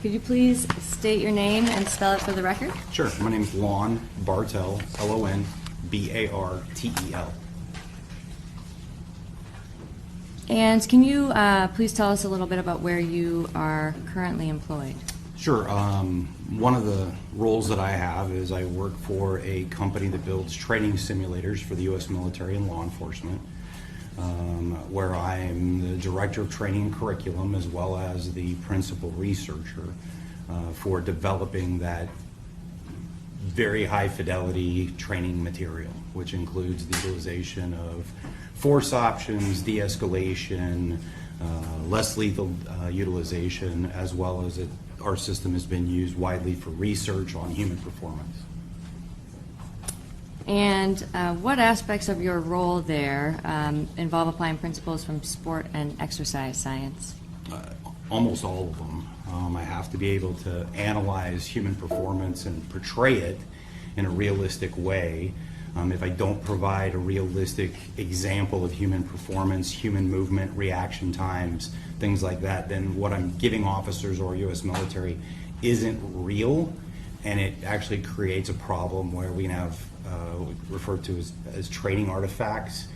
Could you please state your name and spell it for the record? Sure. My name is Lon Bartel, L-O-N-B-A-R-T-E-L. And can you please tell us a little bit about where you are currently employed? Sure. One of the roles that I have is I work for a company that builds training simulators for the U.S. military and law enforcement, where I am the director of training and curriculum as well as the principal researcher for developing that very high fidelity training material, which includes the utilization of force options, de-escalation, less lethal utilization, as well as our system has been used widely for research on human performance. And what aspects of your role there involve applying principles from sport and exercise science? Almost all of them. I have to be able to analyze human performance and portray it in a realistic way. If I don't provide a realistic example of human performance, human movement, reaction times, things like that, then what I'm giving officers or U.S. military isn't real, and it actually creates a problem where we have referred to as training artifacts,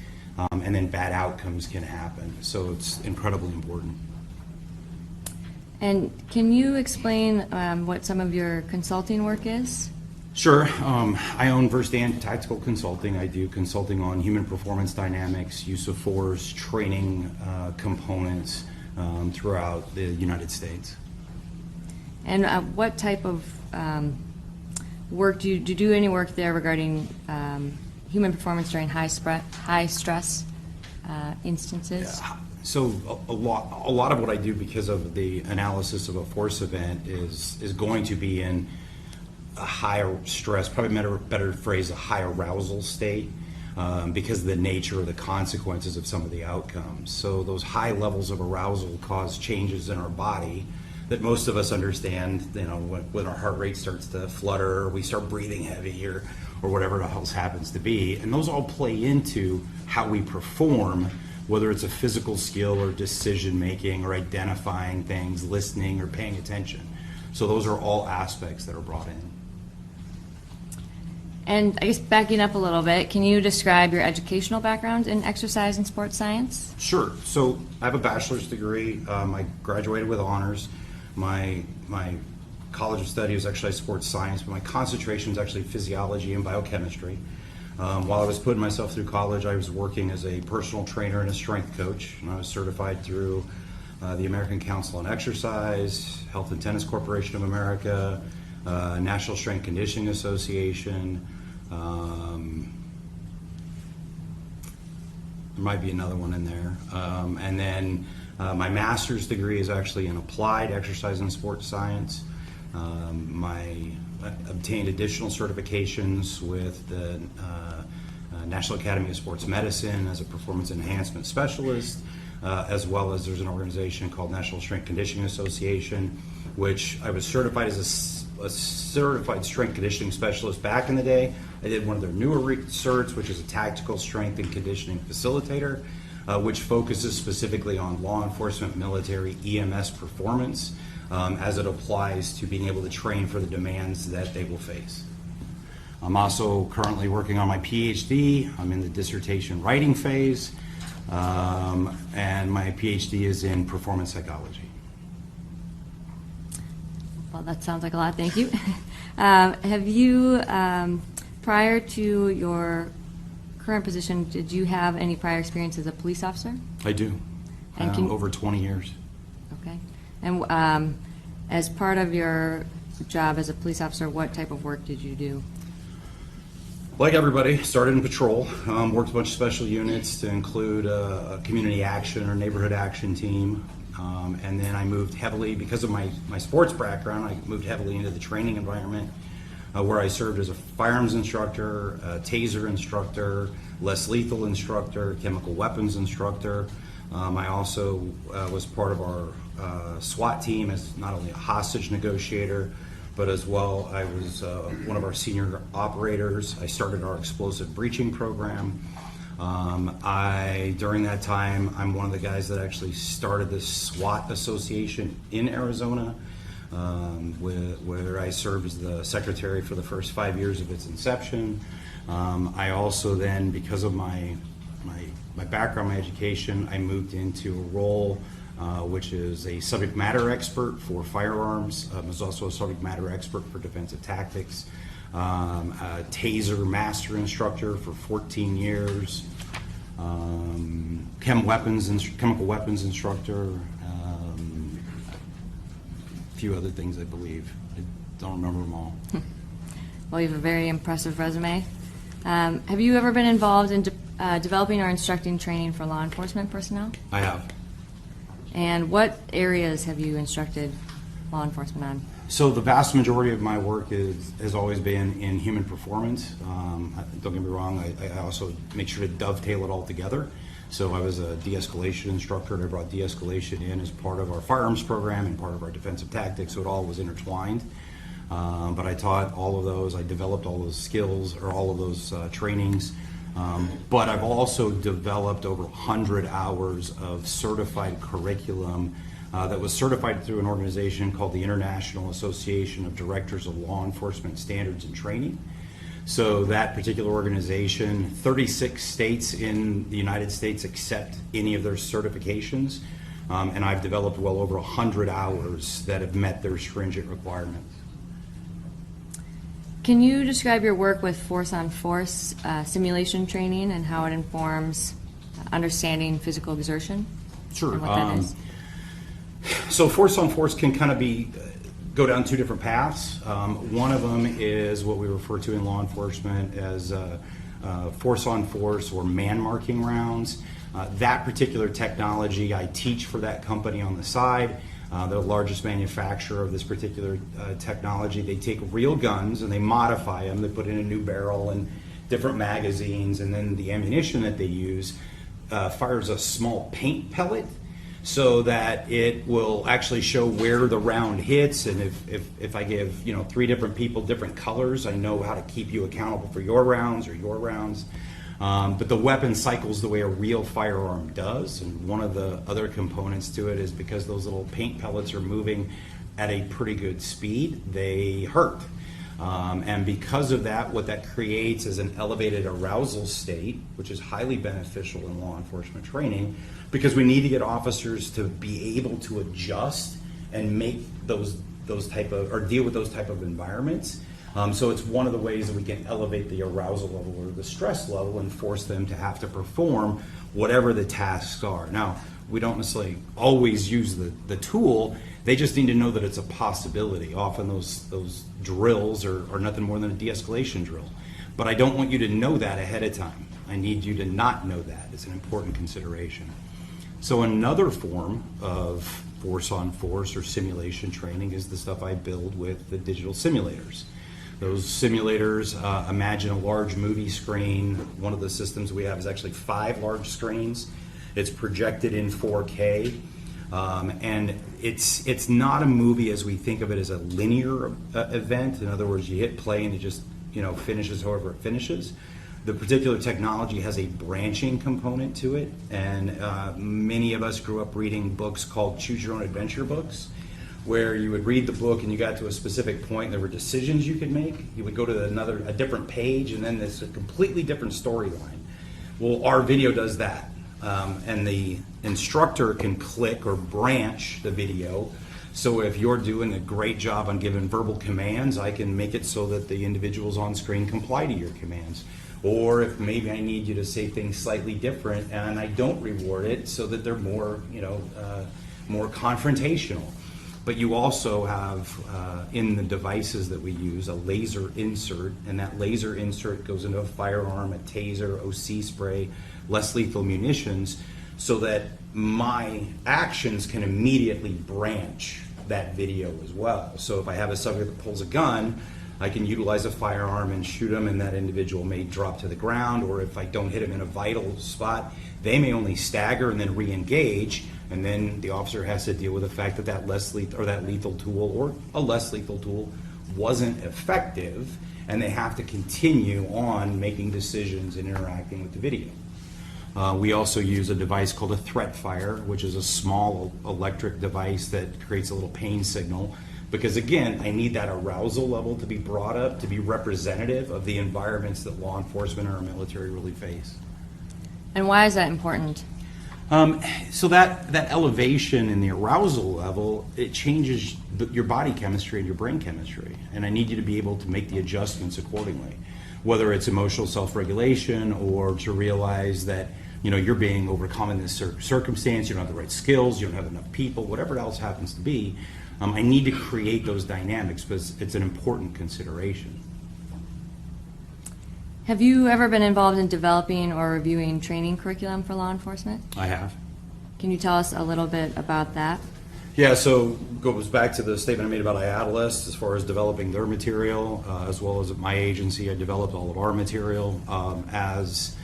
and then bad outcomes can happen. So it's incredibly important. And can you explain what some of your consulting work is? Sure. I own Versed Tactical Consulting. I do consulting on human performance dynamics, use of force, training components throughout the United States. And what type of work do you do? Any work there regarding human performance during high stress instances? Yeah. So a lot of what I do, because of the analysis of a force event, is going to be in a higher stress, probably better phrase, a high arousal state, because of the nature of the consequences of some of the outcomes. So those high levels of arousal cause changes in our body that most of us understand. You know, when our heart rate starts to flutter, or we start breathing heavy, or whatever else happens to be, and those all play into how we perform, whether it's a physical skill or decision making or identifying things, listening or paying attention. So those are all aspects that are brought in. And I guess backing up a little bit, can you describe your educational background in exercise and sports science? Sure. So I have a bachelor's degree. I graduated with honors. My college of study was actually sports science, but my concentration is actually physiology and biochemistry. While I was putting myself through college, I was working as a personal trainer and a strength coach, and I was certified through the American Council on Exercise, Health and Tennis Corporation of America, National Strength Conditioning Association. There might be another one in there. And then my master's degree is actually in applied exercise and sports science. I obtained additional certifications with the National Academy of Sports Medicine as a performance enhancement specialist, as well as there's an organization called National Strength Conditioning Association, which I was certified as a certified strength conditioning specialist back in the day. I did one of their newer certs, which is a tactical strength and conditioning facilitator, which focuses specifically on law enforcement, military, EMS performance, as it applies to being able to train for the demands that they will face. I'm also currently working on my PhD. I'm in the dissertation writing phase, and my PhD is in performance psychology. Well, that sounds like a lot. Thank you. Have you, prior to your current position, did you have any prior experience as a police officer? I do. And over 20 years. Okay. And as part of your job as a police officer, what type of work did you do? Like everybody, started in patrol, worked a bunch of special units to include a community action or neighborhood action team. And then I moved heavily, because of my sports background, I moved heavily into the training environment, where I served as a firearms instructor, a taser instructor, less lethal instructor, chemical weapons instructor. I also was part of our SWAT team as not only a hostage negotiator, but as well I was one of our senior operators. I started our explosive breaching program. During that time, I'm one of the guys that actually started this SWAT association in Arizona. where I served as the secretary for the first 5 years of its inception. I also then, because of my background, my education, I moved into a role which is a subject matter expert for firearms. I was also a subject matter expert for defensive tactics, a taser master instructor for 14 years, chemical weapons instructor, a few other things, I believe. I don't remember them all. Well, you have a very impressive resume. Have you ever been involved in developing or instructing training for law enforcement personnel? I have. And what areas have you instructed law enforcement on? So the vast majority of my work has always been in human performance. Don't get me wrong, I also make sure to dovetail it all together. So I was a de-escalation instructor, and I brought de-escalation in as part of our firearms program and part of our defensive tactics, so it all was intertwined. But I taught all of those, I developed all those skills, or all of those trainings. But I've also developed over 100 hours of certified curriculum that was certified through an organization called the International Association of Directors of Law Enforcement Standards and Training. So that particular organization, 36 states in the United States accept any of their certifications, and I've developed well over 100 hours that have met their stringent requirements. Can you describe your work with force-on-force simulation training and how it informs understanding physical exertion? Sure. And what that is? So force-on-force can kind of go down two different paths. One of them is what we refer to in law enforcement as force-on-force or man-marking rounds. That particular technology I teach for that company on the side. They're the largest manufacturer of this particular technology. They take real guns and they modify them. They put in a new barrel and different magazines, and then the ammunition that they use fires a small paint pellet so that it will actually show where the round hits. And if I give 3 different people different colors, I know how to keep you accountable for your rounds or your rounds. But the weapon cycles the way a real firearm does, and one of the other components to it is because those little paint pellets are moving at a pretty good speed, they hurt. And because of that, what that creates is an elevated arousal state, which is highly beneficial in law enforcement training, because we need to get officers to be able to adjust and make those type of, or deal with those type of environments. So it's one of the ways that we can elevate the arousal level or the stress level and force them to have to perform whatever the tasks are. Now, we don't necessarily always use the tool. They just need to know that it's a possibility. Often those drills are nothing more than a de-escalation drill. But I don't want you to know that ahead of time. I need you to not know that. It's an important consideration. So another form of force-on-force or simulation training is the stuff I build with the digital simulators. Those simulators, imagine a large movie screen. One of the systems we have is actually 5 large screens. It's projected in 4K. And it's not a movie as we think of it as a linear event. In other words, you hit play and it just finishes however it finishes. The particular technology has a branching component to it, and many of us grew up reading books called Choose Your Own Adventure books, where you would read the book and you got to a specific point and there were decisions you could make. You would go to a different page, and then there's a completely different storyline. Well, our video does that. And the instructor can click or branch the video. So if you're doing a great job on giving verbal commands, I can make it so that the individuals on screen comply to your commands. Or if maybe I need you to say things slightly different and I don't reward it so that they're more, more confrontational. But you also have, in the devices that we use, a laser insert, and that laser insert goes into a firearm, a taser, OC spray, less lethal munitions, so that my actions can immediately branch that video as well. So if I have a subject that pulls a gun, I can utilize a firearm and shoot them, and that individual may drop to the ground, or if I don't hit them in a vital spot, they may only stagger and then re-engage, and then the officer has to deal with the fact that that lethal tool or a less lethal tool wasn't effective, and they have to continue on making decisions and interacting with the video. We also use a device called a threat fire, which is a small electric device that creates a little pain signal Because again, I need that arousal level to be brought up to be representative of the environments that law enforcement or our military really face. And why is that important? So that elevation in the arousal level, it changes your body chemistry and your brain chemistry. And I need you to be able to make the adjustments accordingly, whether it's emotional self-regulation or to realize that you're being overcome in this circumstance, you don't have the right skills, you don't have enough people, whatever else happens to be. I need to create those dynamics because it's an important consideration. Have you ever been involved in developing or reviewing training curriculum for law enforcement? I have. Can you tell us a little bit about that? Yeah, so goes back to the statement I made about IATLIST as far as developing their material, as well as at my agency, I developed all of our material. As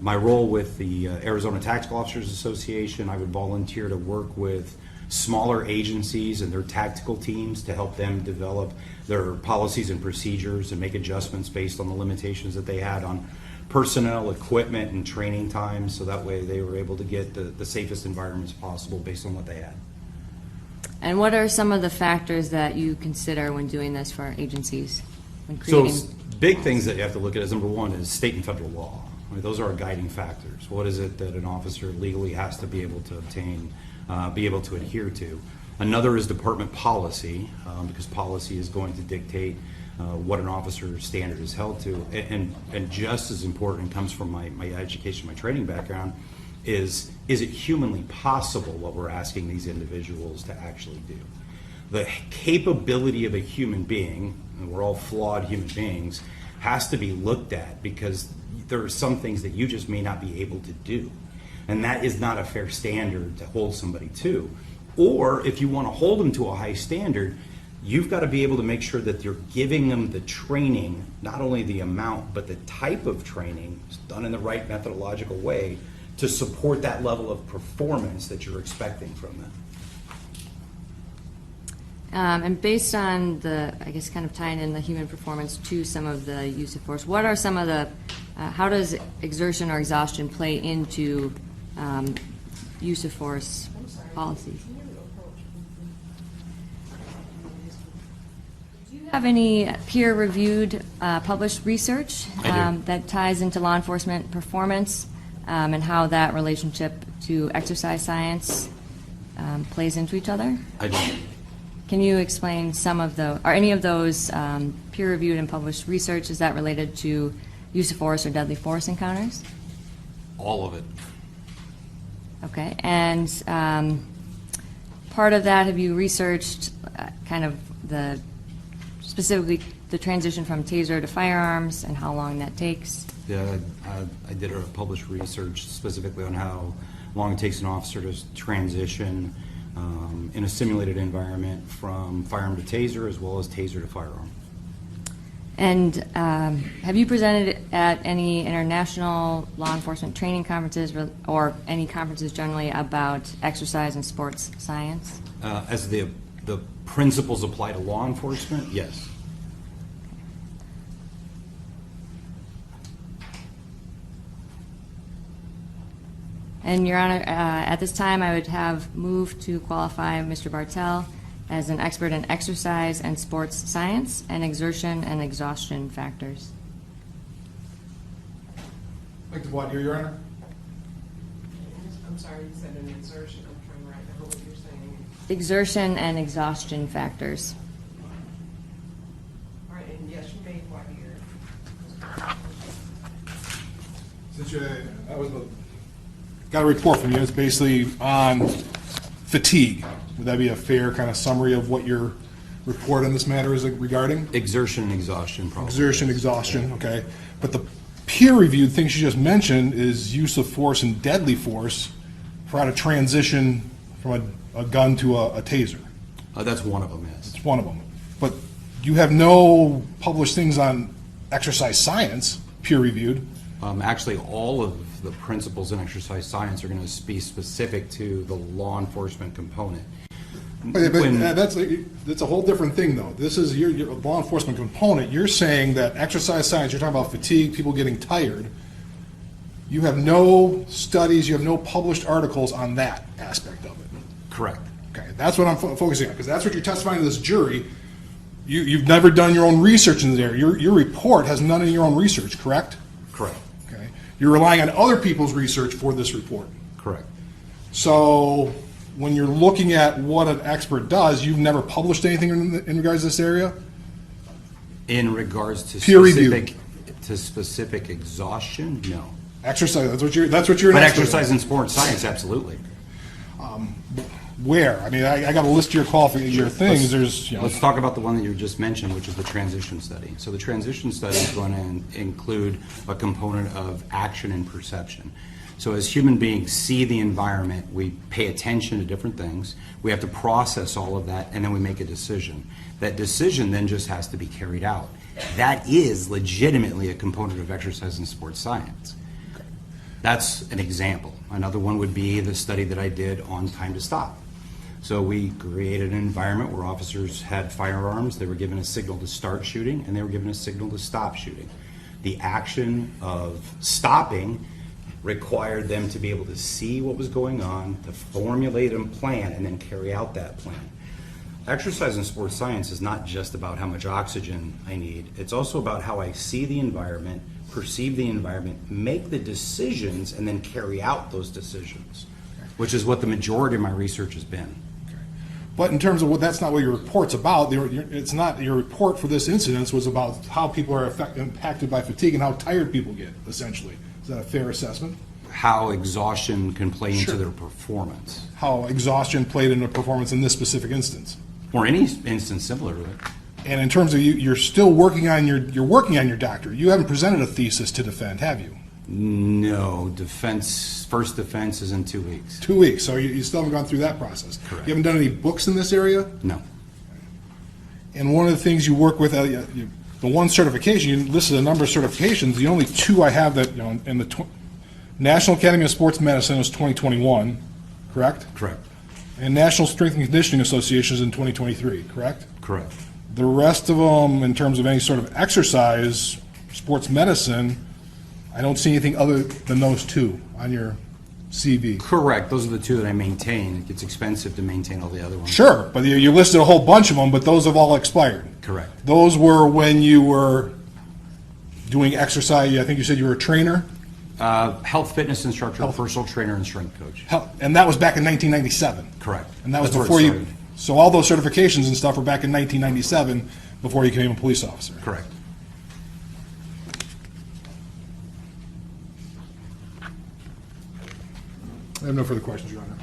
my role with the Arizona Tactical Officers Association, I would volunteer to work with smaller agencies and their tactical teams to help them develop their policies and procedures and make adjustments based on the limitations that they had on personnel, equipment, and training time, so that way they were able to get the safest environments possible based on what they had. And what are some of the factors that you consider when doing this for agencies? When So creating big things that you have to look at is, number one, is state and federal law. I mean, those are our guiding factors. What is it that an officer legally has to be able to obtain, be able to adhere to? Another is department policy, because policy is going to dictate what an officer's standard is held to. And just as important, comes from my education, my training background, is it humanly possible what we're asking these individuals to actually do? The capability of a human being, and we're all flawed human beings, has to be looked at, because there are some things that you just may not be able to do. And that is not a fair standard to hold somebody to. Or if you want to hold them to a high standard, you've got to be able to make sure that you're giving them the training, not only the amount, but the type of training done in the right methodological way to support that level of performance that you're expecting from them. and based on the, I guess, kind of tying in the human performance to some of the use of force, what are some of the, how does exertion or exhaustion play into use of force policies? Do you have any peer-reviewed published research I do. that ties into law enforcement performance and how that relationship to exercise science plays into each other? I do. Can you explain some of the, are any of those peer-reviewed and published research, is that related to use of force or deadly force encounters? All of it. Okay, and part of that, have you researched kind of the, specifically the transition from taser to firearms and how long that takes? Yeah, I did a published research specifically on how long it takes an officer to transition in a simulated environment from firearm to taser, as well as taser to firearm. And have you presented at any international law enforcement training conferences or any conferences generally about exercise and sports science? As the principles apply to law enforcement, yes. And Your Honor, at this time, I would have moved to qualify Mr. Bartel as an expert in exercise and sports science and exertion and exhaustion factors. I'd like to voir dire, Your Honor. I'm sorry, you said an exertion. I'm trying to write down what you're saying. Exertion and exhaustion factors. All right, and yes, you may voir dire. Since got a report from you, it's basically on fatigue. Would that be a fair kind of summary of what your report on this matter is regarding? Exertion and exhaustion, probably. Exertion, exhaustion, okay. But the peer-reviewed things you just mentioned is use of force and deadly force for how to transition from a gun to a taser. That's one of them, yes. It's one of them. But you have no published things on exercise science, peer-reviewed. Actually, all of the principles in exercise science are going to be specific to the law enforcement component. But that's a whole different thing, though. This is your law enforcement component. You're saying that exercise science, you're talking about fatigue, people getting tired. You have no studies, you have no published articles on that aspect of it. Correct. Okay, that's what I'm focusing on, because that's what you're testifying to this jury. You've never done your own research in this area. Your report has none of your own research, correct? Correct. Okay. You're relying on other people's research for this report. Correct. So when you're looking at what an expert does, you've never published anything in regards to this area? In regards to Peer review. specific exhaustion, no. Exercise, that's what you're an But expert in. exercise and sports science, absolutely. Where? I mean, I got a list of your your things. There's, you know. Let's talk about the one that you just mentioned, which is the transition study. So the transition study is going to include a component of action and perception. So as human beings see the environment, we pay attention to different things. We have to process all of that, and then we make a decision. That decision then just has to be carried out. That is legitimately a component of exercise and sports science. That's an example. Another one would be the study that I did on time to stop. So we created an environment where officers had firearms, they were given a signal to start shooting, and they were given a signal to stop shooting. The action of stopping required them to be able to see what was going on, to formulate a plan, and then carry out that plan. Exercise in sports science is not just about how much oxygen I need, it's also about how I see the environment, perceive the environment, make the decisions, and then carry out those decisions, which is what the majority of my research has been. But in terms of what, that's not what your report's about. It's not, your report for this incident was about how people are impacted by fatigue and how tired people get, essentially. Is that a fair assessment? How exhaustion can play Sure. into their performance. How exhaustion played into performance in this specific instance. Or any instance similar to it. And in terms of you're still working on you're working on your doctorate. You haven't presented a thesis to defend, have you? No, first defense is in 2 weeks. 2 weeks, so you still haven't gone through that process. Correct. You haven't done any books in this area? No. And one of the things you work with, the one certification, you listed a number of certifications. The only two I have that, in the National Academy of Sports Medicine was 2021, correct? Correct. And National Strength and Conditioning Association is in 2023, correct? Correct. The rest of them, in terms of any sort of exercise, sports medicine, I don't see anything other than those two on your CV. Correct. Those are the two that I maintain. It gets expensive to maintain all the other ones. Sure, but you listed a whole bunch of them, but those have all expired. Correct. Those were when you were doing exercise. I think you said you were a trainer. Health fitness instructor, personal trainer, and strength coach. And that was back in 1997. Correct. And that was That's before where it you. started. So all those certifications and stuff were back in 1997, before you became a police officer. Correct. I have no further questions, Your Honor.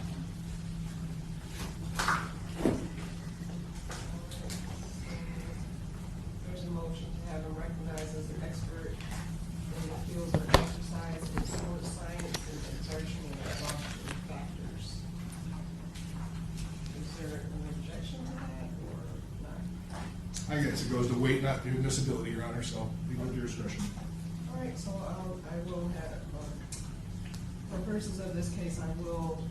There's a motion to have him recognized as an expert in the fields of exercise and sports science and exertion and exhaustion factors. Is there an objection to that or not? I guess it goes to weight, not to admissibility, Your Honor, so leave it to your discretion. All right, so I will have, for purposes of this case, I will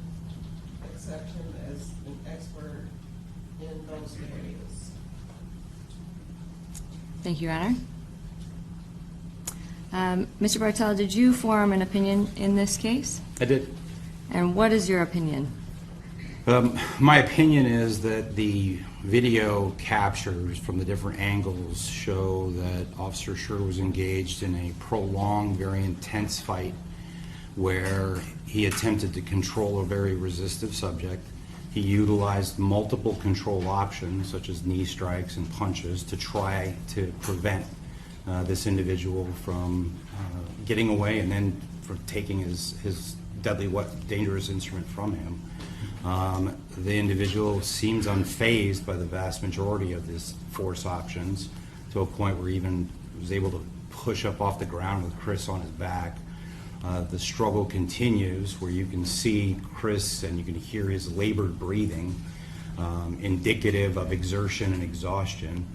accept him as an expert in those areas. Thank you, Your Honor. Mr. Bartel, did you form an opinion in this case? I did. And what is your opinion? My opinion is that the video captures from the different angles show that Officer Schurr was engaged in a prolonged, very intense fight where he attempted to control a very resistive subject. He utilized multiple control options, such as knee strikes and punches, to try to prevent this individual from getting away and then from taking his deadly, dangerous instrument from him. The individual seems unfazed by the vast majority of his force options, to a point where he even was able to push up off the ground with Chris on his back. The struggle continues, where you can see Chris and you can hear his labored breathing, indicative of exertion and exhaustion.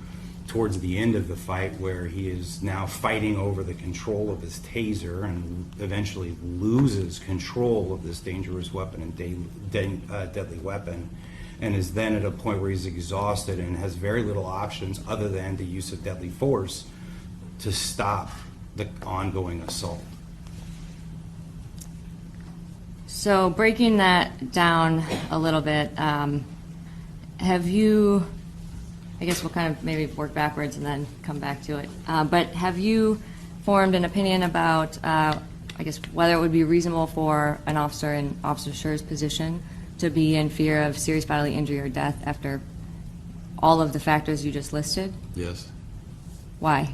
Towards the end of the fight, where he is now fighting over the control of his taser and eventually loses control of this dangerous weapon and deadly weapon, and is then at a point where he's exhausted and has very little options other than the use of deadly force to stop the ongoing assault. So breaking that down a little bit, have you, I guess we'll kind of maybe work backwards and then come back to it, but have you formed an opinion about, I guess, whether it would be reasonable for an officer in Officer Schurr's position to be in fear of serious bodily injury or death after all of the factors you just listed? Yes. Why?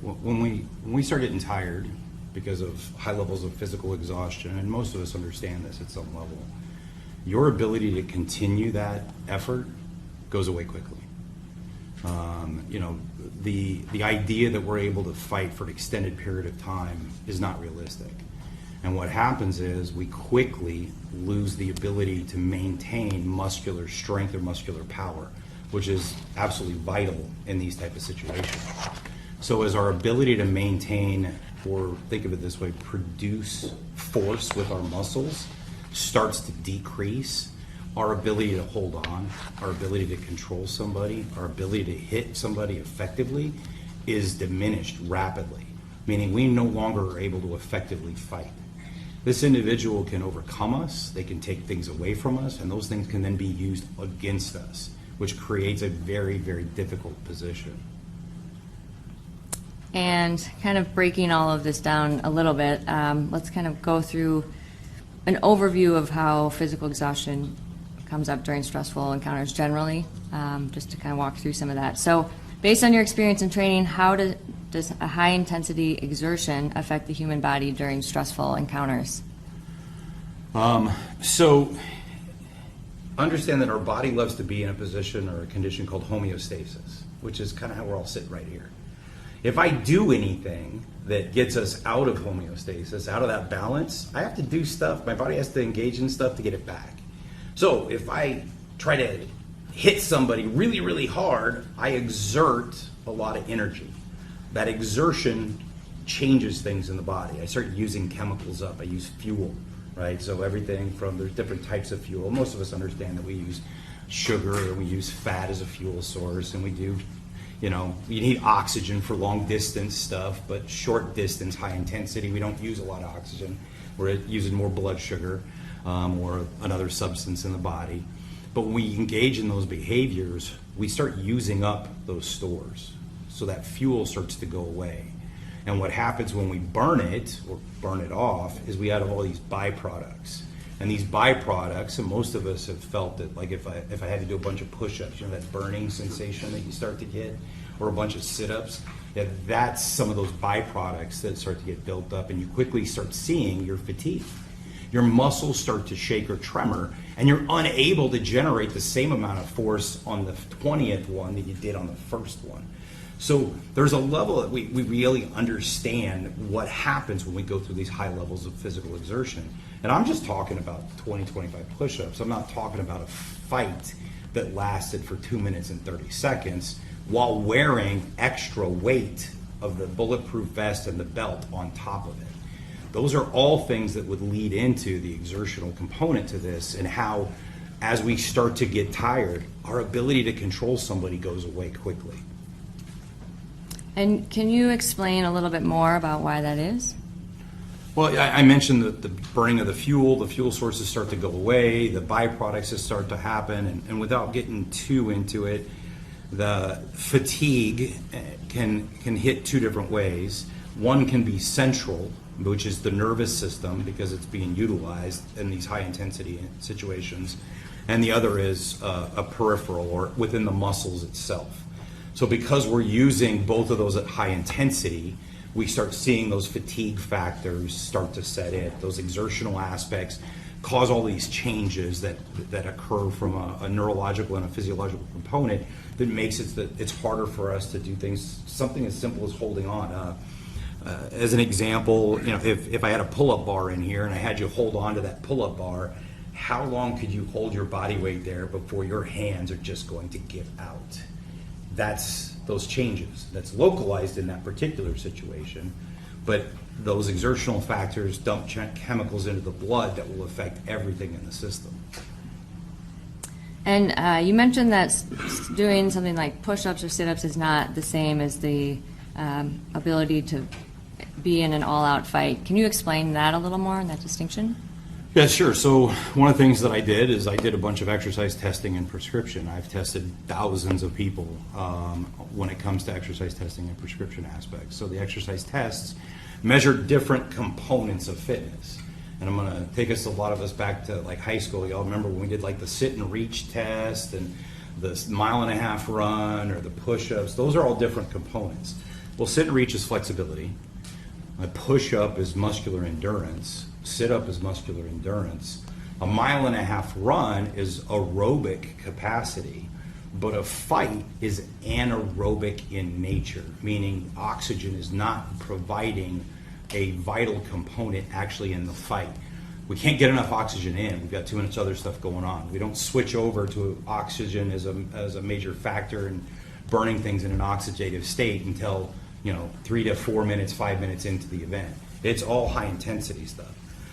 When we start getting tired because of high levels of physical exhaustion, and most of us understand this at some level, your ability to continue that effort goes away quickly. The idea that we're able to fight for an extended period of time is not realistic. And what happens is we quickly lose the ability to maintain muscular strength or muscular power, which is absolutely vital in these type of situations. So as our ability to maintain, or think of it this way, produce force with our muscles starts to decrease, our ability to hold on, our ability to control somebody, our ability to hit somebody effectively is diminished rapidly, meaning we no longer are able to effectively fight. This individual can overcome us, they can take things away from us, and those things can then be used against us, which creates a very, very difficult position. And kind of breaking all of this down a little bit, let's kind of go through an overview of how physical exhaustion comes up during stressful encounters generally, just to kind of walk through some of that. So based on your experience and training, how does a high-intensity exertion affect the human body during stressful encounters? So understand that our body loves to be in a position or a condition called homeostasis, which is kind of how we're all sitting right here. If I do anything that gets us out of homeostasis, out of that balance, I have to do stuff, my body has to engage in stuff to get it back. So if I try to hit somebody really, really hard, I exert a lot of energy. That exertion changes things in the body. I start using chemicals up. I use fuel, right? So everything from, there's different types of fuel. Most of us understand that we use sugar or we use fat as a fuel source, and we do, you need oxygen for long distance stuff, but short distance, high intensity, we don't use a lot of oxygen. We're using more blood sugar or another substance in the body. But when we engage in those behaviors, we start using up those stores. So that fuel starts to go away. And what happens when we burn it or burn it off is we have all these byproducts. And these byproducts, and most of us have felt it, like if I had to do a bunch of push-ups, that burning sensation that you start to get, or a bunch of sit-ups, that's some of those byproducts that start to get built up, and you quickly start seeing your fatigue. Your muscles start to shake or tremor, and you're unable to generate the same amount of force on the 20th one that you did on the first one. So there's a level that we really understand what happens when we go through these high levels of physical exertion. And I'm just talking about 20, 25 push-ups. I'm not talking about a fight that lasted for 2 minutes and 30 seconds while wearing extra weight of the bulletproof vest and the belt on top of it. Those are all things that would lead into the exertional component to this, and how, as we start to get tired, our ability to control somebody goes away quickly. And can you explain a little bit more about why that is? Well, I mentioned the burning of the fuel sources start to go away, the byproducts start to happen, and without getting too into it, the fatigue can hit two different ways. One can be central, which is the nervous system, because it's being utilized in these high intensity situations, and the other is a peripheral, or within the muscles itself. So because we're using both of those at high intensity, we start seeing those fatigue factors start to set in. Those exertional aspects cause all these changes that occur from a neurological and a physiological component that makes it that it's harder for us to do things, something as simple as holding on. As an example, if I had a pull-up bar in here and I had you hold on to that pull-up bar, how long could you hold your body weight there before your hands are just going to give out? That's those changes. That's localized in that particular situation, but those exertional factors dump chemicals into the blood that will affect everything in the system. And you mentioned that doing something like push-ups or sit-ups is not the same as the ability to be in an all-out fight. Can you explain that a little more, that distinction? Yeah, sure. So one of the things that I did is I did a bunch of exercise testing and prescription. I've tested thousands of people when it comes to exercise testing and prescription aspects. So the exercise tests measure different components of fitness. And I'm going to take us, a lot of us, back to like high school. Y'all remember when we did like the sit and reach test and the mile-and-a-half run or the push-ups? Those are all different components. Well, sit and reach is flexibility. A push-up is muscular endurance. Sit-up is muscular endurance. A mile-and-a-half run is aerobic capacity, but a fight is anaerobic in nature, meaning oxygen is not providing a vital component actually in the fight. We can't get enough oxygen in. We've got too much other stuff going on. We don't switch over to oxygen as a major factor in burning things in an oxidative state until 3 to 4 minutes, 5 minutes into the event. It's all high intensity stuff.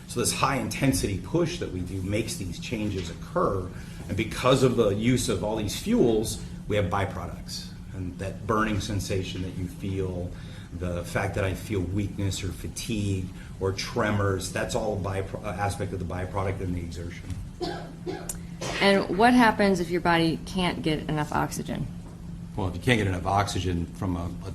So this high intensity push that we do makes these changes occur, and because of the use of all these fuels, we have byproducts. And that burning sensation that you feel, the fact that I feel weakness or fatigue or tremors, that's all aspect of the byproduct in the exertion. And what happens if your body can't get enough oxygen? Well, if you can't get enough oxygen from a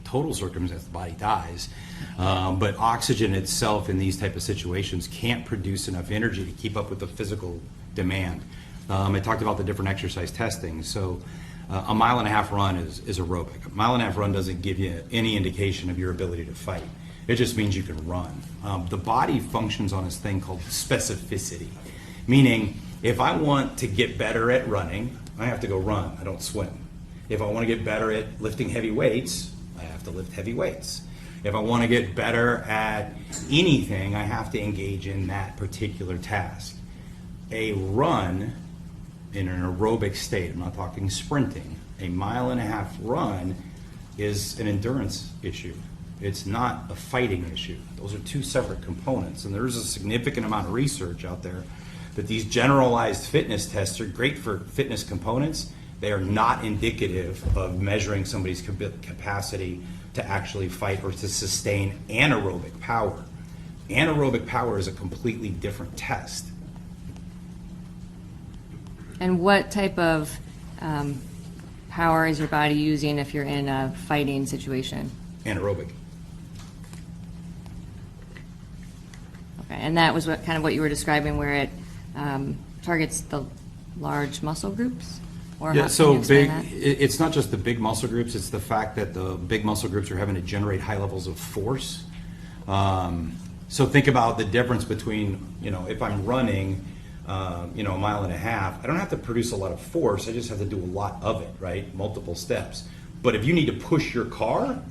total circumstance, the body dies. But oxygen itself in these type of situations can't produce enough energy to keep up with the physical demand. I talked about the different exercise testing. So a mile-and-a-half run is aerobic. A mile-and-a-half run doesn't give you any indication of your ability to fight. It just means you can run. The body functions on this thing called specificity, meaning if I want to get better at running, I have to go run. I don't swim. If I want to get better at lifting heavy weights, I have to lift heavy weights. If I want to get better at anything, I have to engage in that particular task. A run in an aerobic state, I'm not talking sprinting, a mile-and-a-half run is an endurance issue. It's not a fighting issue. Those are two separate components, and there's a significant amount of research out there that these generalized fitness tests are great for fitness components. They are not indicative of measuring somebody's capacity to actually fight or to sustain anaerobic power. Anaerobic power is a completely different test. And what type of power is your body using if you're in a fighting situation? Anaerobic. Okay, and that was what you were describing, where it targets the large muscle groups? Or Yeah, how so can you explain big, that? it's not just the big muscle groups, it's the fact that the big muscle groups are having to generate high levels of force. So think about the difference between, if I'm running, a mile and a half, I don't have to produce a lot of force, I just have to do a lot of it, right? Multiple steps. But if you need to push your car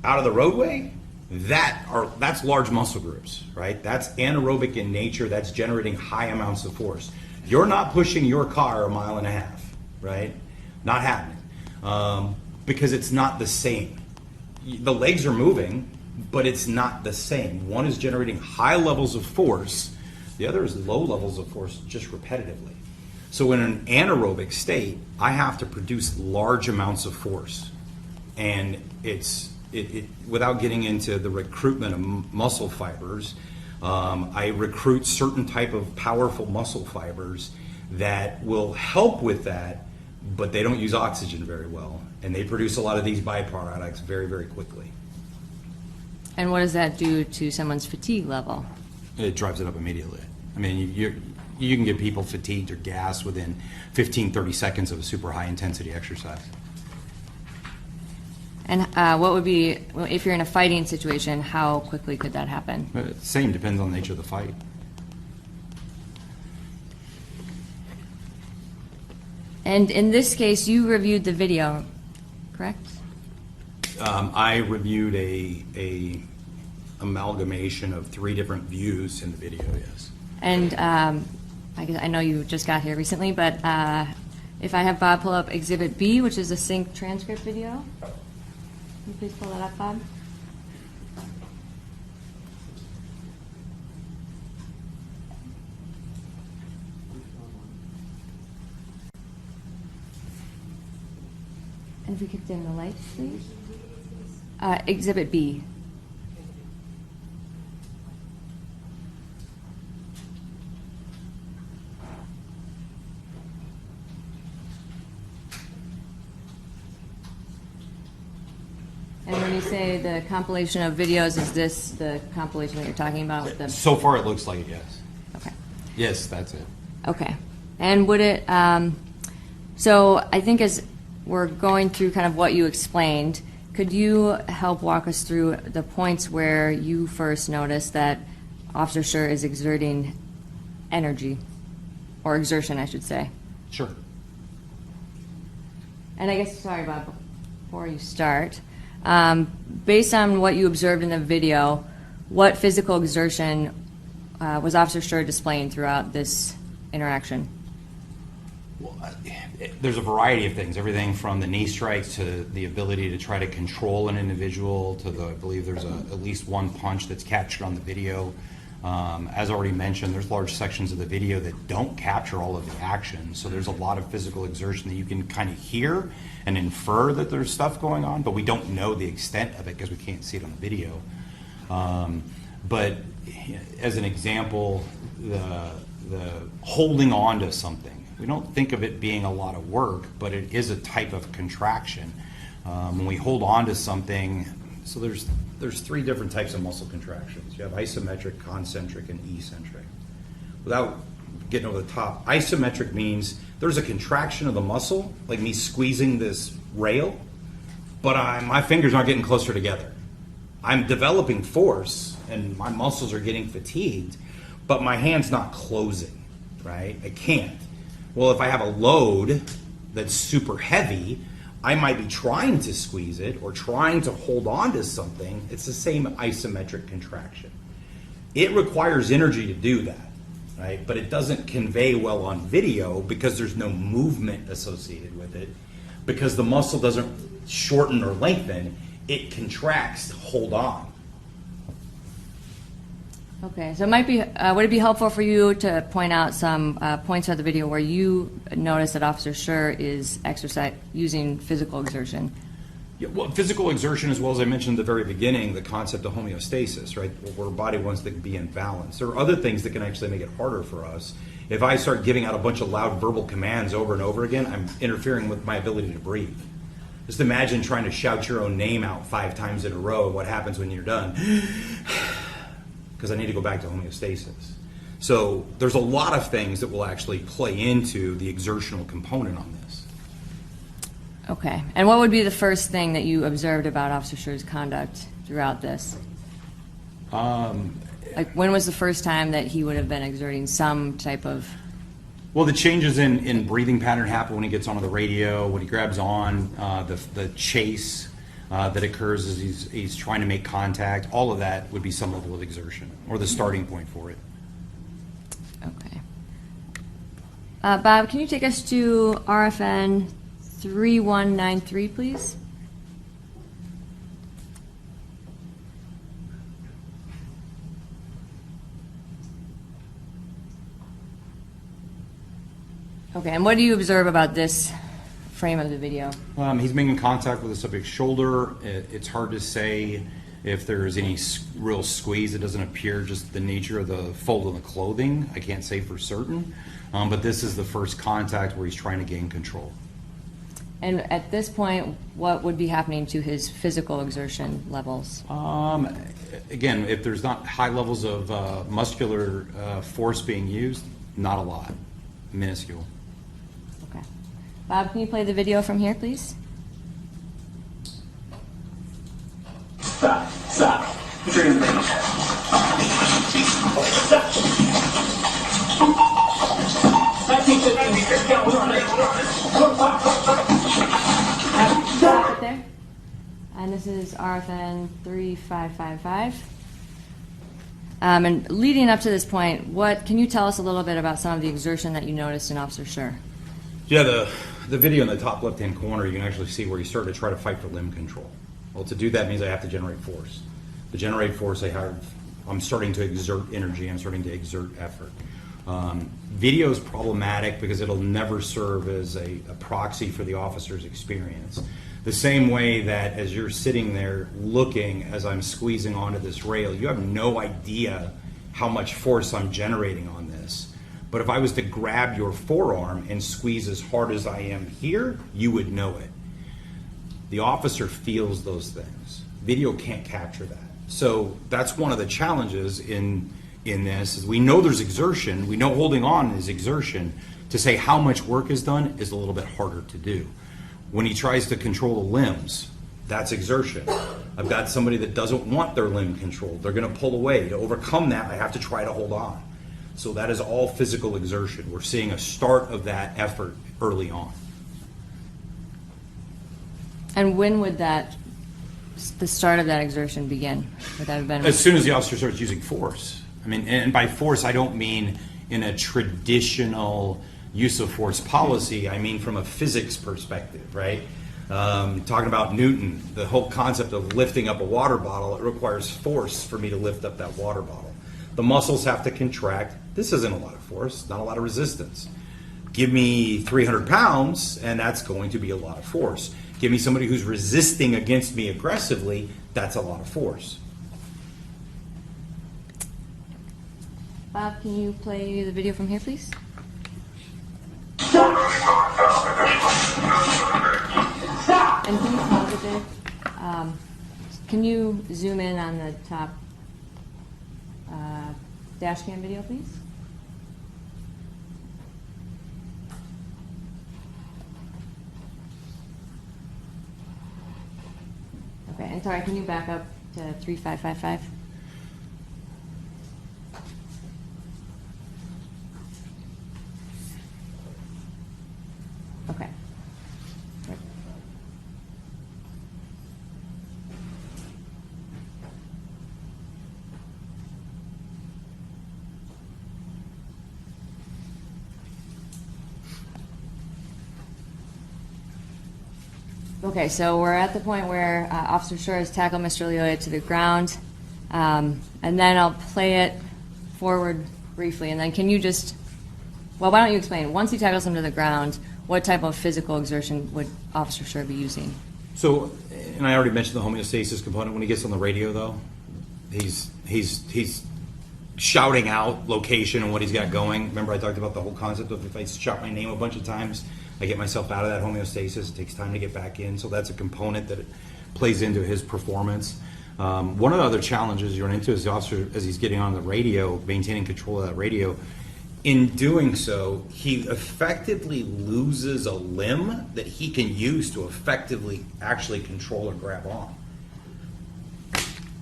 out of the roadway, that's large muscle groups, right? That's anaerobic in nature, that's generating high amounts of force. You're not pushing your car a mile and a half, right? Not happening. Because it's not the same. The legs are moving, but it's not the same. One is generating high levels of force, the other is low levels of force just repetitively. So in an anaerobic state, I have to produce large amounts of force. And without getting into the recruitment of muscle fibers, I recruit certain type of powerful muscle fibers that will help with that, but they don't use oxygen very well, and they produce a lot of these byproducts very, very quickly. And what does that do to someone's fatigue level? It drives it up immediately. I mean, you can get people fatigued or gassed within 15, 30 seconds of a super high intensity exercise. And what would be, if you're in a fighting situation, how quickly could that happen? Same, depends on the nature of the fight. And in this case, you reviewed the video, correct? I reviewed a amalgamation of 3 different views in the video, yes. And I know you just got here recently, but if I have Bob pull up Exhibit B, which is a sync transcript video. Can you please pull that up, Bob? And if we could dim the lights, please. Exhibit B. And when you say the compilation of videos, is this the compilation that you're talking about with the? So far, it looks like it, yes. Okay. Yes, that's it. Okay. And would it, so I think as we're going through kind of what you explained, could you help walk us through the points where you first noticed that Officer Schurr is exerting energy, or exertion, I should say? Sure. And I guess, sorry, Bob, before you start, based on what you observed in the video, what physical exertion was Officer Schurr displaying throughout this interaction? Well, there's a variety of things, everything from the knee strikes to the ability to try to control an individual to the, I believe there's at least one punch that's captured on the video. As already mentioned, there's large sections of the video that don't capture all of the action, so there's a lot of physical exertion that you can kind of hear and infer that there's stuff going on, but we don't know the extent of it because we can't see it on the video. But as an example, the holding on to something, we don't think of it being a lot of work, but it is a type of contraction. When we hold on to something, so there's three different types of muscle contractions. You have isometric, concentric, and eccentric. Without getting over the top, isometric means there's a contraction of the muscle, like me squeezing this rail, but my fingers aren't getting closer together. I'm developing force, and my muscles are getting fatigued, but my hand's not closing, right? I can't. Well, if I have a load that's super heavy, I might be trying to squeeze it or trying to hold on to something. It's the same isometric contraction. It requires energy to do that, right? But it doesn't convey well on video because there's no movement associated with it, because the muscle doesn't shorten or lengthen. It contracts to hold on. Okay, so it might be, would it be helpful for you to point out some points of the video where you notice that Officer Schurr is using physical exertion? Yeah, well, physical exertion, as well as I mentioned at the very beginning, the concept of homeostasis, right? Where our body wants to be in balance. There are other things that can actually make it harder for us. If I start giving out a bunch of loud verbal commands over and over again, I'm interfering with my ability to breathe. Just imagine trying to shout your own name out 5 times in a row, and what happens when you're done? Because I need to go back to homeostasis. So there's a lot of things that will actually play into the exertional component on this. Okay, and what would be the first thing that you observed about Officer Schurr's conduct throughout this? Like, when was the first time that he would have been exerting some type of... Well, the changes in breathing pattern happen when he gets onto the radio, when he grabs on, the chase that occurs as he's trying to make contact. All of that would be some level of exertion, or the starting point for it. Okay. Bob, can you take us to RFN 3193, please? Okay, and what do you observe about this frame of the video? He's making contact with the subject's shoulder. It's hard to say if there's any real squeeze. It doesn't appear, just the nature of the fold of the clothing. I can't say for certain, but this is the first contact where he's trying to gain control. And at this point, what would be happening to his physical exertion levels? Again, if there's not high levels of muscular force being used, not a lot, minuscule. Okay. Bob, can you play the video from here, please? Stop. Stop. Put your hands down. Stop it there. And this is RFN 3555. And leading up to this point, can you tell us a little bit about some of the exertion that you noticed in Officer Schurr? Yeah, the video in the top left-hand corner, you can actually see where he started to try to fight for limb control. Well, to do that means I have to generate force. To generate force, I'm starting to exert energy. I'm starting to exert effort. Video is problematic because it'll never serve as a proxy for the officer's experience. The same way that as you're sitting there looking as I'm squeezing onto this rail, you have no idea how much force I'm generating on this. But if I was to grab your forearm and squeeze as hard as I am here, you would know it. The officer feels those things. Video can't capture that. So that's one of the challenges in this, is we know there's exertion, we know holding on is exertion. To say how much work is done is a little bit harder to do. When he tries to control the limbs, that's exertion. I've got somebody that doesn't want their limb controlled. They're going to pull away. To overcome that, I have to try to hold on. So that is all physical exertion. We're seeing a start of that effort early on. And when would the start of that exertion begin? Would that have been? As soon as the officer starts using force. I mean, and by force, I don't mean in a traditional use of force policy. I mean from a physics perspective, right? Talking about Newton, the whole concept of lifting up a water bottle, it requires force for me to lift up that water bottle. The muscles have to contract. This isn't a lot of force, not a lot of resistance. Give me 300 pounds, and that's going to be a lot of force. Give me somebody who's resisting against me aggressively, that's a lot of force. Bob, can you play the video from here, please? And can you pause it there? Can you zoom in on the top dash cam video, please? Okay, and sorry, can you back up to 3555? Okay. Right. Okay, so we're at the point where Officer Schurr has tackled Mr. Leolia to the ground, and then I'll play it forward briefly, and then can you just, well, why don't you explain, once he tackles him to the ground, what type of physical exertion would Officer Schurr be using? So, and I already mentioned the homeostasis component. When he gets on the radio, though, he's shouting out location and what he's got going. Remember, I talked about the whole concept of if I shout my name a bunch of times, I get myself out of that homeostasis. It takes time to get back in. So that's a component that plays into his performance. One of the other challenges you run into is the officer, as he's getting on the radio, maintaining control of that radio. In doing so, he effectively loses a limb that he can use to effectively actually control or grab on.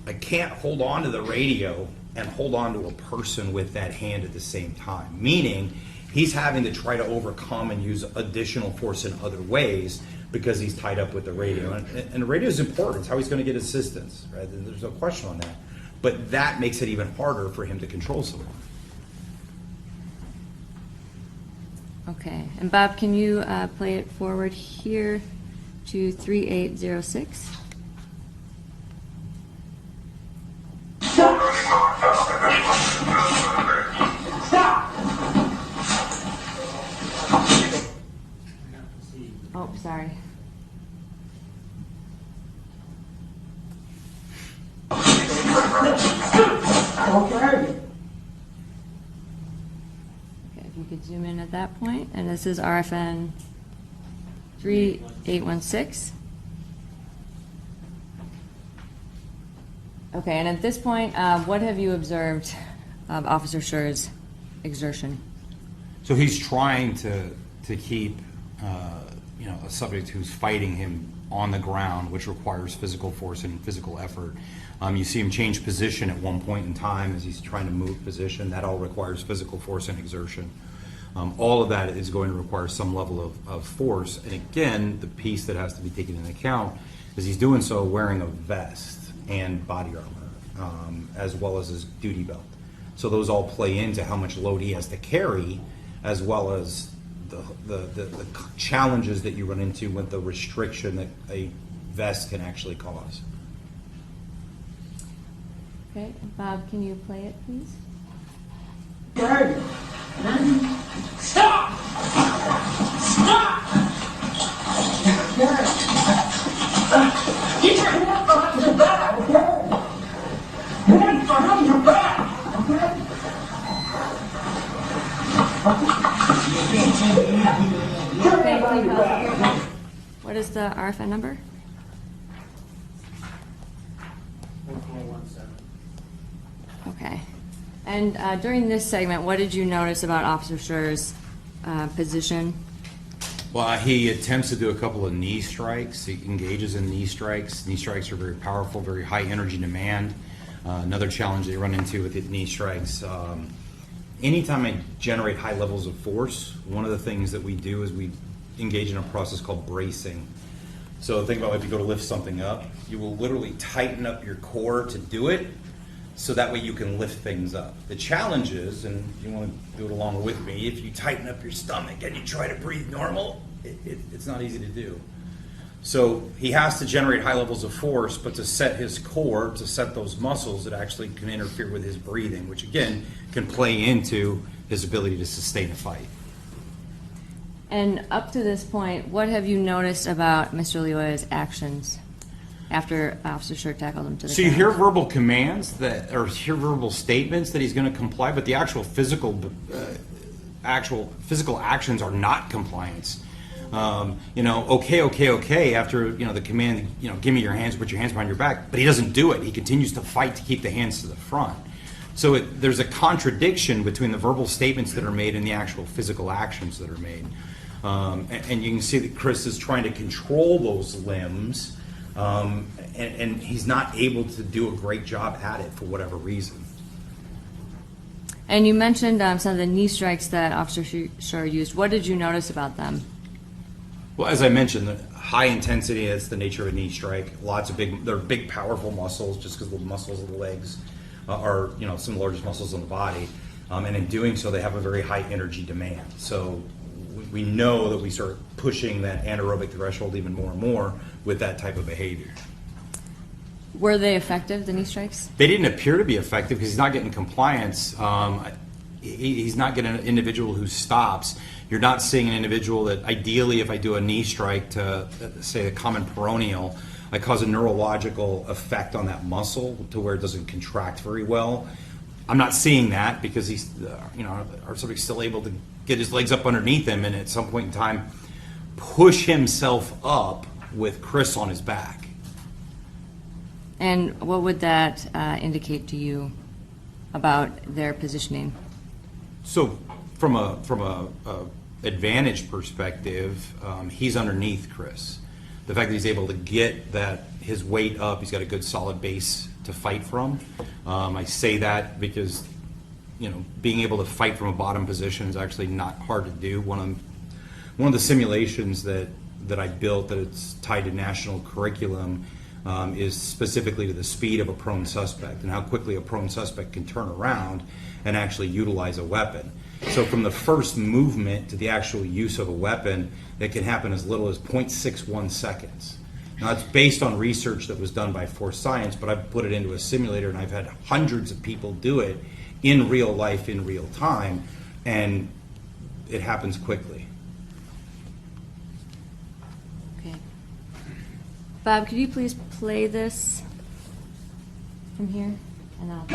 I can't hold on to the radio and hold on to a person with that hand at the same time, meaning he's having to try to overcome and use additional force in other ways because he's tied up with the radio. And the radio is important. It's how he's going to get assistance, right? And there's no question on that. But that makes it even harder for him to control someone. Okay, and Bob, can you play it forward here to 3806? Oh, sorry. Okay. Okay, if you could zoom in at that point, and this is RFN 3816. Okay, and at this point, what have you observed of Officer Schurr's exertion? So he's trying to keep a subject who's fighting him on the ground, which requires physical force and physical effort. You see him change position at one point in time as he's trying to move position. That all requires physical force and exertion. All of that is going to require some level of force. And again, the piece that has to be taken into account is he's doing so wearing a vest and body armor, as well as his duty belt. So those all play into how much load he has to carry, as well as the challenges that you run into with the restriction that a vest can actually cause. Okay, Bob, can you play it, please? Okay. Stop! Stop! Get your hand behind your back, okay? Hands behind your back, okay? Okay, can you pause it here? What is the RFN number? Okay. And during this segment, what did you notice about Officer Schurr's position? Well, he attempts to do a couple of knee strikes. He engages in knee strikes. Knee strikes are very powerful, very high energy demand. Another challenge they run into with the knee strikes, anytime I generate high levels of force, one of the things that we do is we engage in a process called bracing. So think about if you go to lift something up, you will literally tighten up your core to do it, so that way you can lift things up. The challenge is, and you want to do it along with me, if you tighten up your stomach and you try to breathe normal, it's not easy to do. So he has to generate high levels of force, but to set his core, to set those muscles, it actually can interfere with his breathing, which again can play into his ability to sustain a fight. And up to this point, what have you noticed about Mr. Leoya's actions after Officer Schurr tackled him to the So you ground? hear verbal commands that, or hear verbal statements that he's going to comply, but the actual physical actions are not compliance. Okay, after, the command, give me your hands, put your hands behind your back, but he doesn't do it. He continues to fight to keep the hands to the front. So there's a contradiction between the verbal statements that are made and the actual physical actions that are made. And you can see that Chris is trying to control those limbs, and he's not able to do a great job at it for whatever reason. And you mentioned some of the knee strikes that Officer Schurr used. What did you notice about them? Well, as I mentioned, the high intensity, that's the nature of a knee strike. They're big, powerful muscles, just because the muscles of the legs are, some of the largest muscles in the body. And in doing so, they have a very high energy demand. So we know that we start pushing that anaerobic threshold even more and more with that type of behavior. Were they effective, the knee strikes? They didn't appear to be effective because he's not getting compliance. He's not getting an individual who stops. You're not seeing an individual that ideally, if I do a knee strike to, say, a common peroneal, I cause a neurological effect on that muscle to where it doesn't contract very well. I'm not seeing that because he's, our subject's still able to get his legs up underneath him and at some point in time push himself up with Chris on his back. And what would that indicate to you about their positioning? So from a advantage perspective, he's underneath Chris. The fact that he's able to get his weight up, he's got a good solid base to fight from. I say that because being able to fight from a bottom position is actually not hard to do. One of the simulations that I built that it's tied to national curriculum is specifically to the speed of a prone suspect and how quickly a prone suspect can turn around and actually utilize a weapon. So from the first movement to the actual use of a weapon, it can happen as little as 0.61 seconds. Now, it's based on research that was done by Force Science, but I've put it into a simulator and I've had hundreds of people do it in real life, in real time, and it happens quickly. Okay. Bob, could you please play this from here? And I'll...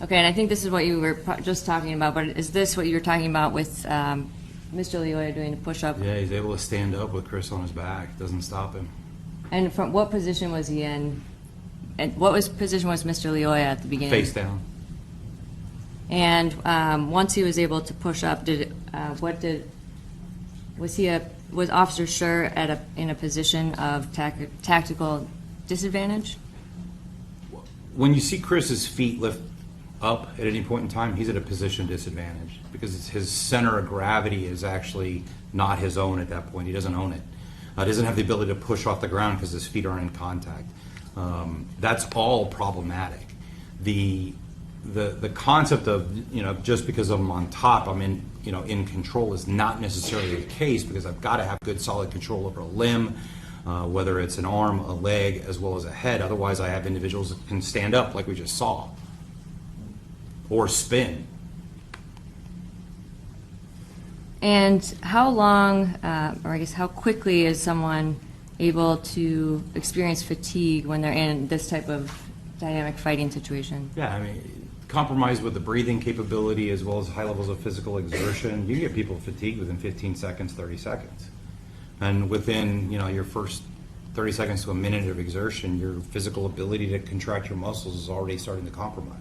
Okay, and I think this is what you were just talking about, but is this what you were talking about with Mr. Leoya doing a push-up? Yeah, he's able to stand up with Chris on his back. Doesn't stop him. And from what position was he in? And position was Mr. Leoya at the beginning? Face down. And once he was able to push up, was Officer Schurr in a position of tactical disadvantage? When you see Chris's feet lift up at any point in time, he's at a position disadvantage because his center of gravity is actually not his own at that point. He doesn't own it. He doesn't have the ability to push off the ground because his feet aren't in contact. That's all problematic. The concept of just because I'm on top, I'm in control is not necessarily the case because I've got to have good solid control over a limb, whether it's an arm, a leg, as well as a head. Otherwise, I have individuals that can stand up like we just saw, or spin. And how long, or I guess how quickly is someone able to experience fatigue when they're in this type of dynamic fighting situation? Yeah, I mean, compromised with the breathing capability as well as high levels of physical exertion, you can get people fatigued within 15 seconds, 30 seconds. And within, your first 30 seconds to a minute of exertion, your physical ability to contract your muscles is already starting to compromise.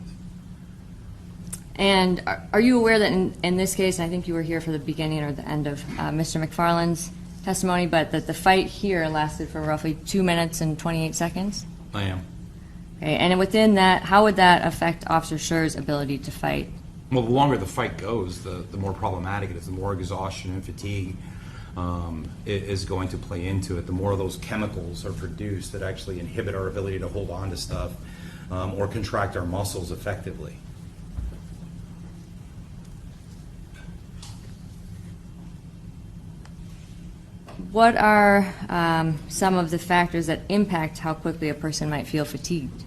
And are you aware that in this case, I think you were here for the beginning or the end of Mr. McFarland's testimony, but that the fight here lasted for roughly 2 minutes and 28 seconds? I am. Okay, and within that, how would that affect Officer Schurr's ability to fight? Well, the longer the fight goes, the more problematic it is, the more exhaustion and fatigue is going to play into it. The more of those chemicals are produced that actually inhibit our ability to hold on to stuff or contract our muscles effectively. What are some of the factors that impact how quickly a person might feel fatigued?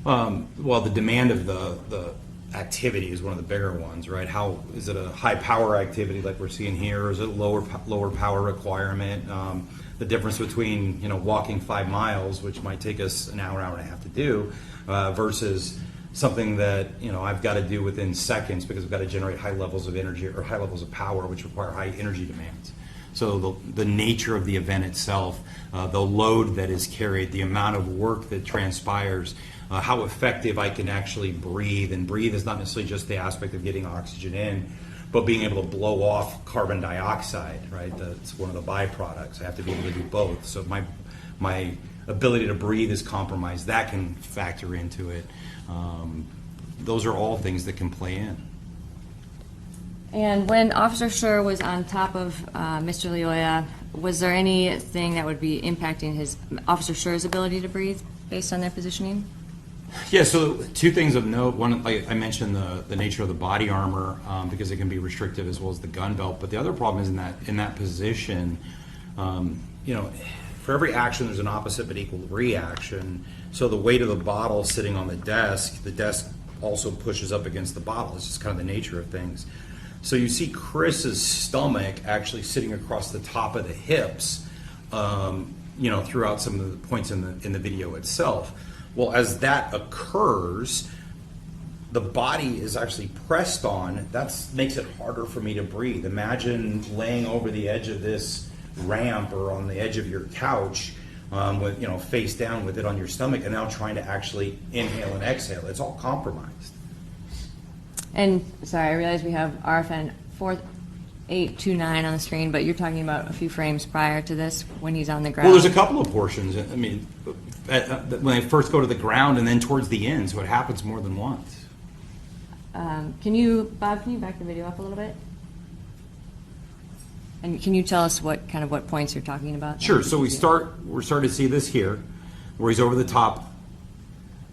Well, the demand of the activity is one of the bigger ones, right? How is it a high power activity like we're seeing here, or is it a lower power requirement? The difference between walking 5 miles, which might take us an hour and a half to do, versus something that I've got to do within seconds because I've got to generate high levels of energy or high levels of power, which require high energy demands. So the nature of the event itself, the load that is carried, the amount of work that transpires, how effective I can actually breathe. And breathe is not necessarily just the aspect of getting oxygen in, but being able to blow off carbon dioxide, right? That's one of the byproducts. I have to be able to do both. So my ability to breathe is compromised. That can factor into it. Those are all things that can play in. And when Officer Schurr was on top of Mr. Lioya, was there anything that would be impacting Officer Schurr's ability to breathe based on their positioning? Yeah, so 2 things of note. One, like I mentioned, the nature of the body armor because it can be restrictive as well as the gun belt. But the other problem is in that position, for every action there's an opposite but equal reaction. So the weight of the bottle sitting on the desk also pushes up against the bottle. It's just kind of the nature of things. So you see Chris's stomach actually sitting across the top of the hips, throughout some of the points in the video itself. Well, as that occurs, the body is actually pressed on. That makes it harder for me to breathe. Imagine laying over the edge of this ramp or on the edge of your couch with face down with it on your stomach, and now trying to actually inhale and exhale. It's all compromised. And sorry, I realize we have RFN 4829 on the screen, but you're talking about a few frames prior to this when he's on the ground. Well, there's a couple of portions. I mean, when they first go to the ground and then towards the end, so it happens more than once. Bob, can you back the video up a little bit? And can you tell us what points you're talking about? Sure. So we're starting to see this here, where he's over the top,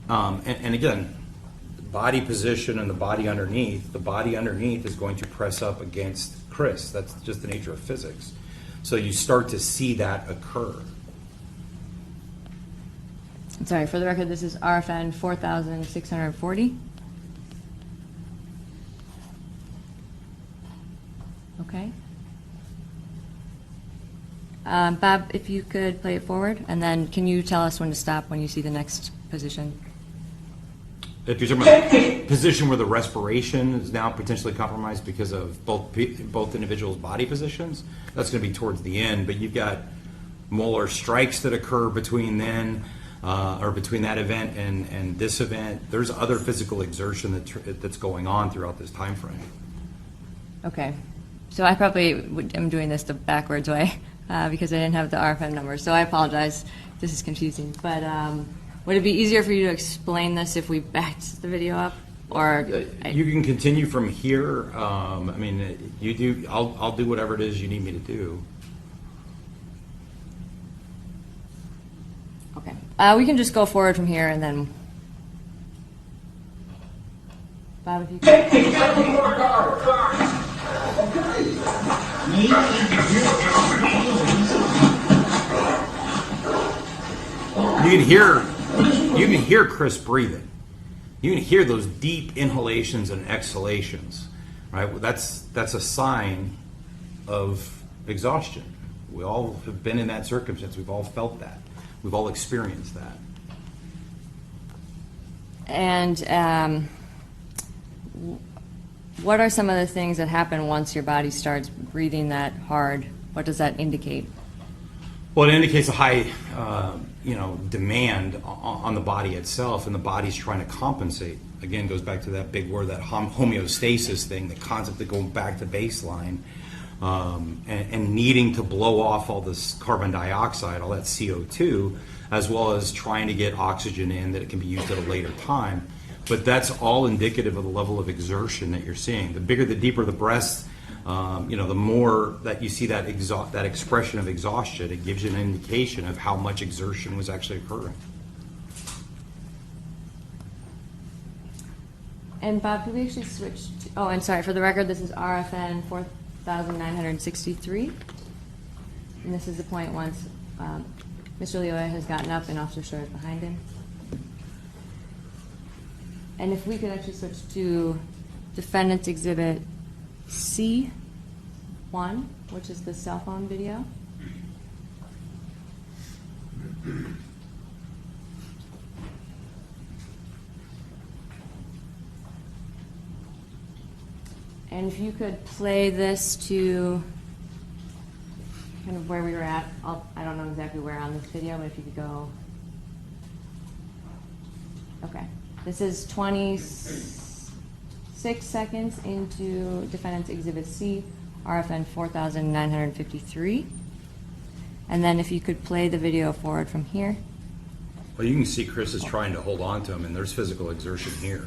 and again, body position and the body underneath. The body underneath is going to press up against Chris. That's just the nature of physics. So you start to see that occur. Sorry, for the record, this is RFN 4640. Okay. Bob, if you could play it forward, and then can you tell us when to stop when you see the next position? If you're talking about a position where the respiration is now potentially compromised because of both individuals' body positions, that's going to be towards the end. But you've got molar strikes that occur between then, or between that event and this event. There's other physical exertion that's going on throughout this time frame. Okay. So I probably am doing this the backwards way because I didn't have the RFM number. So I apologize. This is confusing. But would it be easier for you to explain this if we backed the video up? Or you can continue from here. I mean, you do. I'll do whatever it is you need me to do. Okay. We can just go forward from here and then. Bob, if you Take me out of your car. You can hear Chris breathing. You can hear those deep inhalations and exhalations, right? That's a sign of exhaustion. We all have been in that circumstance. We've all felt that. We've all experienced that. And what are some of the things that happen once your body starts breathing that hard? What does that indicate? Well, it indicates a high, demand on the body itself, and the body's trying to compensate. Again, goes back to that big word, that homeostasis thing, the concept of going back to baseline, and needing to blow off all this carbon dioxide, all that CO2, as well as trying to get oxygen in that it can be used at a later time. But that's all indicative of the level of exertion that you're seeing. The bigger, the deeper the breaths, the more that you see that that expression of exhaustion, it gives you an indication of how much exertion was actually occurring. And Bob, could we actually switch to, oh, and sorry, for the record, this is RFN 4,963. And this is the point once Mr. Leoya has gotten up and Officer Schurr is behind him. And if we could actually switch to Defendant's Exhibit C1, which is the cell phone video. And if you could play this to kind of where we were at, I don't know exactly where on this video, but if you could go. Okay. This is 26 seconds into Defendant's Exhibit C, RFN 4,953. And then if you could play the video forward from here. Well, you can see Chris is trying to hold on to him, and there's physical exertion here.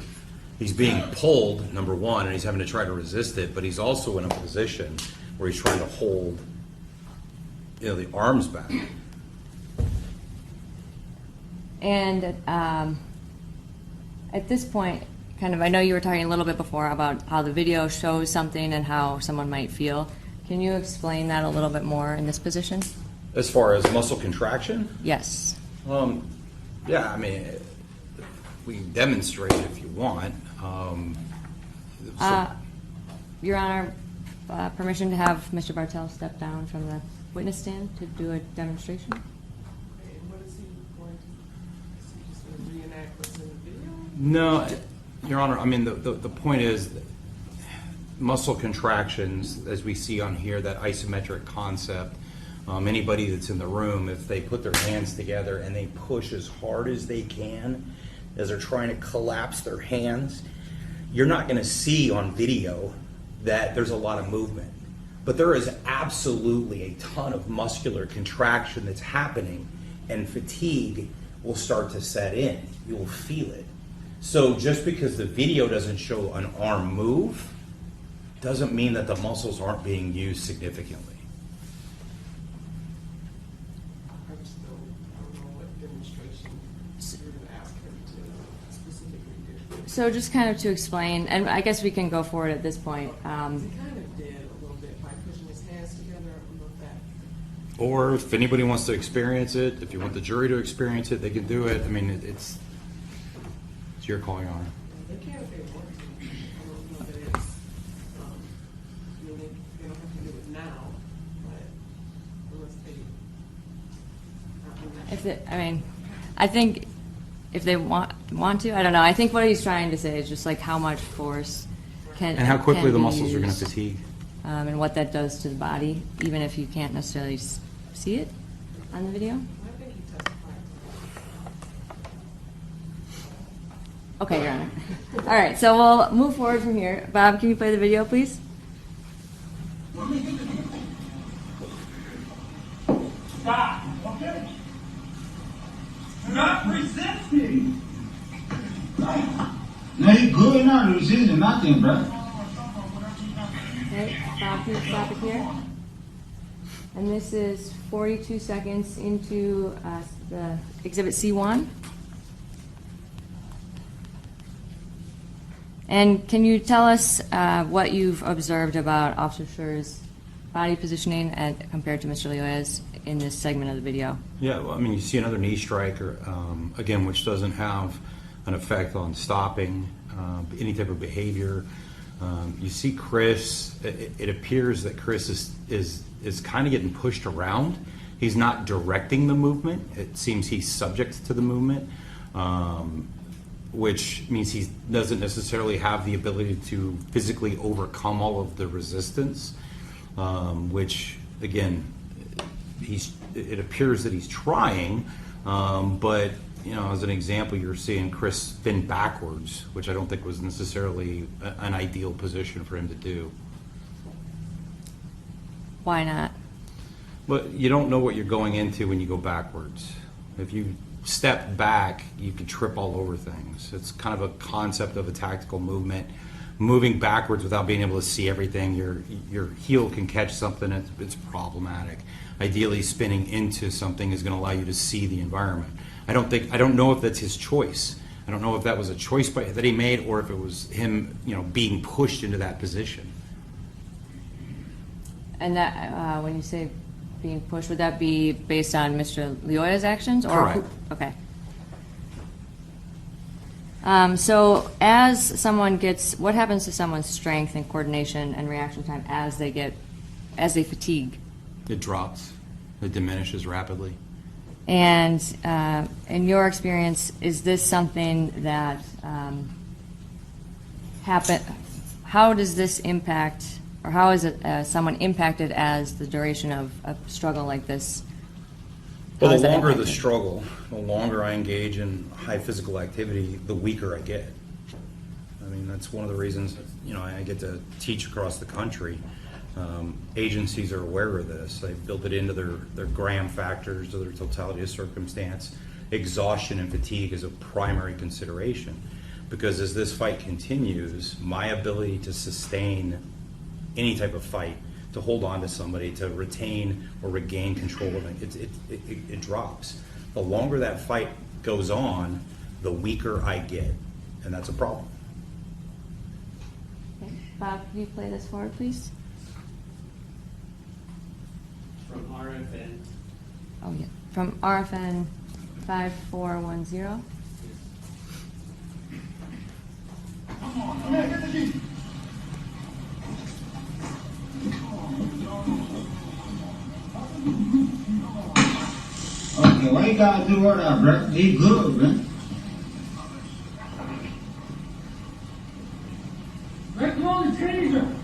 He's being pulled, number one, and he's having to try to resist it, but he's also in a position where he's trying to hold, the arms back. And at this point, kind of, I know you were talking a little bit before about how the video shows something and how someone might feel. Can you explain that a little bit more in this position? As far as muscle contraction? Yes. Yeah, I mean, we can demonstrate it if you want. Your Honor, permission to have Mr. Bartel step down from the witness stand to do a demonstration? Okay, and what is he going to, is he just going to reenact what's in the video? No, Your Honor, I mean, the point is that muscle contractions, as we see on here, that isometric concept, anybody that's in the room, if they put their hands together and they push as hard as they can as they're trying to collapse their hands, you're not going to see on video that there's a lot of movement. But there is absolutely a ton of muscular contraction that's happening, and fatigue will start to set in. You'll feel it. So just because the video doesn't show an arm move doesn't mean that the muscles aren't being used significantly. I just don't know what demonstration you're going to ask him to specifically do. So just kind of to explain, and I guess we can go forward at this point. He kind of did a little bit by pushing his hands together a little bit. Or if anybody wants to experience it, if you want the jury to experience it, they can do it. I mean, it's your call, Your Honor. They can if they want to. I don't know that it's, they don't have to do it now, but unless they. I think if they want to, I don't know. I think what he's trying to say is just like how much force can And how quickly can the be muscles are going to used, fatigue. and what that does to the body, even if you can't necessarily see it on the video. I think he testified. Okay, Your Honor. All right, so we'll move forward from here. Bob, can you play the video, please? Stop, okay? Do not resist me. No, you good not resisting nothing, bro. Okay, Bob, can you stop it here? And this is 42 seconds into the Exhibit C1. And can you tell us what you've observed about Officer Schurr's body positioning compared to Mr. Leoya's in this segment of the video? Yeah, well, I mean, you see another knee strike, again, which doesn't have an effect on stopping any type of behavior. You see Chris, it appears that Chris is kind of getting pushed around. He's not directing the movement. It seems he's subject to the movement. which means he doesn't necessarily have the ability to physically overcome all of the resistance, which, again, it appears that he's trying, but, you know, as an example, you're seeing Chris spin backwards, which I don't think was necessarily an ideal position for him to do. Why not? But you don't know what you're going into when you go backwards. If you step back, you can trip all over things. It's kind of a concept of a tactical movement. Moving backwards without being able to see everything, your heel can catch something, it's problematic. Ideally, spinning into something is going to allow you to see the environment. I don't know if that's his choice. I don't know if that was a choice that he made, or if it was him, you know, being pushed into that position. And that, when you say being pushed, would that be based on Mr. Leota's actions? Or Correct. Okay. So as someone gets, what happens to someone's strength and coordination and reaction time as they fatigue? It drops. It diminishes rapidly. And in your experience, is this something that how does this impact, or how is it someone impacted as the duration of a struggle like this? Well, How is the that longer the impacted? struggle, the longer I engage in high physical activity, the weaker I get. I mean, that's one of the reasons, you know, I get to teach across the country. Agencies are aware of this. They've built it into their Graham factors, or their totality of circumstance. Exhaustion and fatigue is a primary consideration, because as this fight continues, my ability to sustain any type of fight, to hold on to somebody, to retain or regain control of it, it drops. The longer that fight goes on, the weaker I get, and that's a problem. Okay. Bob, can you play this forward, please? From RFN. Oh, yeah. From RFN 5410. Okay, why you gotta do all that, bro? He good, man. Let's go the taser.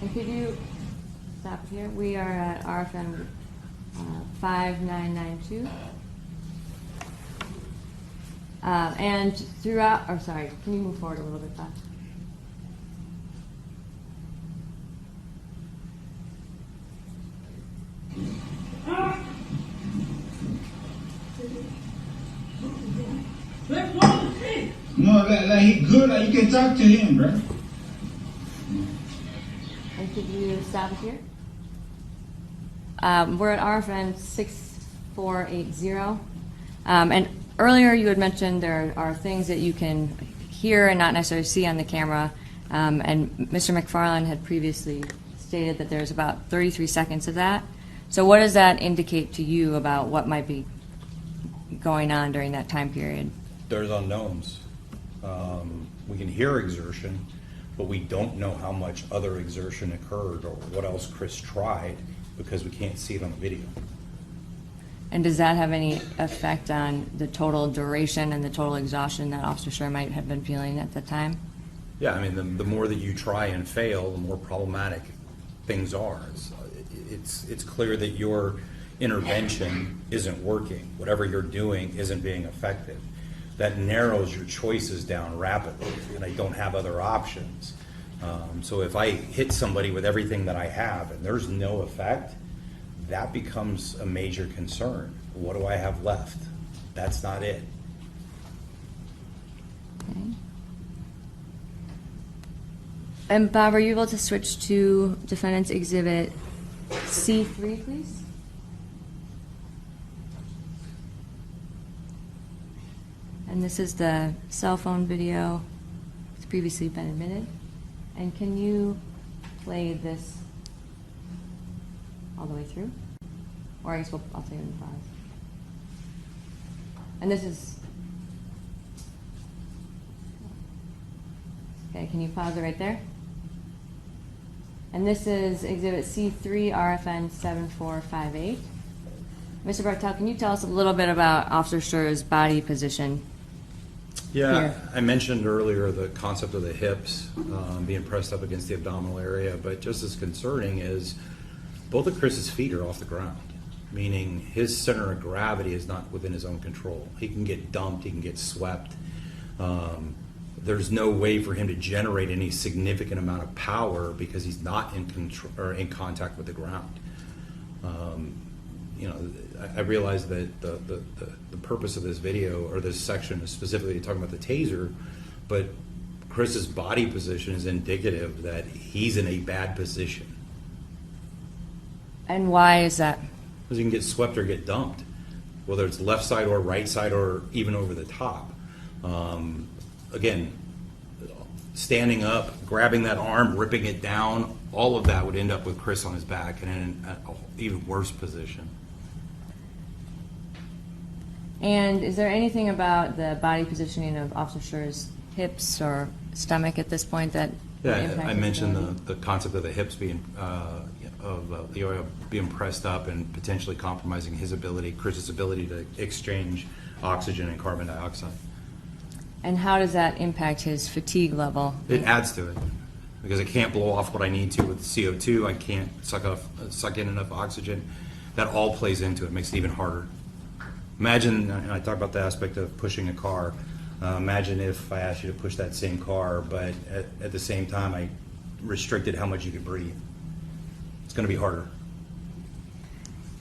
And could you stop here? We are at RFN 5992. And throughout, or sorry, can you move forward a little bit, Bob? Let's go the taser. No, like he good, like you can talk to him, bro. And could you stop it here? We're at RFN 6480. And earlier you had mentioned there are things that you can hear and not necessarily see on the camera. And Mr. McFarland had previously stated that there's about 33 seconds of that. So what does that indicate to you about what might be going on during that time period? There's unknowns. We can hear exertion, but we don't know how much other exertion occurred or what else Chris tried, because we can't see it on the video. And does that have any effect on the total duration and the total exhaustion that Officer Schurr might have been feeling at the time? Yeah, I mean, the more that you try and fail, the more problematic things are. It's clear that your intervention isn't working. Whatever you're doing isn't being effective. That narrows your choices down rapidly, and I don't have other options. So if I hit somebody with everything that I have and there's no effect, that becomes a major concern. What do I have left? That's not it. Okay. And Bob, are you able to switch to Defendant's Exhibit C3, please? And this is the cell phone video. It's previously been admitted. And can you play this all the way through? Or I guess I'll take it in pause. And this is... Okay, can you pause it right there? And this is Exhibit C3, RFN 7458. Mr. Bartel, can you tell us a little bit about Officer Schurr's body position? Yeah, here. I mentioned earlier the concept of the hips being pressed up against the abdominal area, but just as concerning is both of Chris's feet are off the ground, meaning his center of gravity is not within his own control. He can get dumped, he can get swept. There's no way for him to generate any significant amount of power because he's not in control or in contact with the ground. I realize that the purpose of this video or this section is specifically talking about the taser, but Chris's body position is indicative that he's in a bad position. And why is that? Because he can get swept or get dumped, whether it's left side or right side or even over the top. Again, standing up, grabbing that arm, ripping it down, all of that would end up with Chris on his back and in an even worse position. And is there anything about the body positioning of Officer Schurr's hips or stomach at this point that would Yeah, impact I his mentioned ability? the concept of the hips being, of the oil being pressed up and potentially compromising his ability, Chris's ability to exchange oxygen and carbon dioxide. And how does that impact his fatigue level? It adds to it because I can't blow off what I need to with CO2. I can't suck in enough oxygen. That all plays into it, makes it even harder. Imagine, and I talk about the aspect of pushing a car. Imagine if I asked you to push that same car, but at the same time I restricted how much you could breathe. It's going to be harder.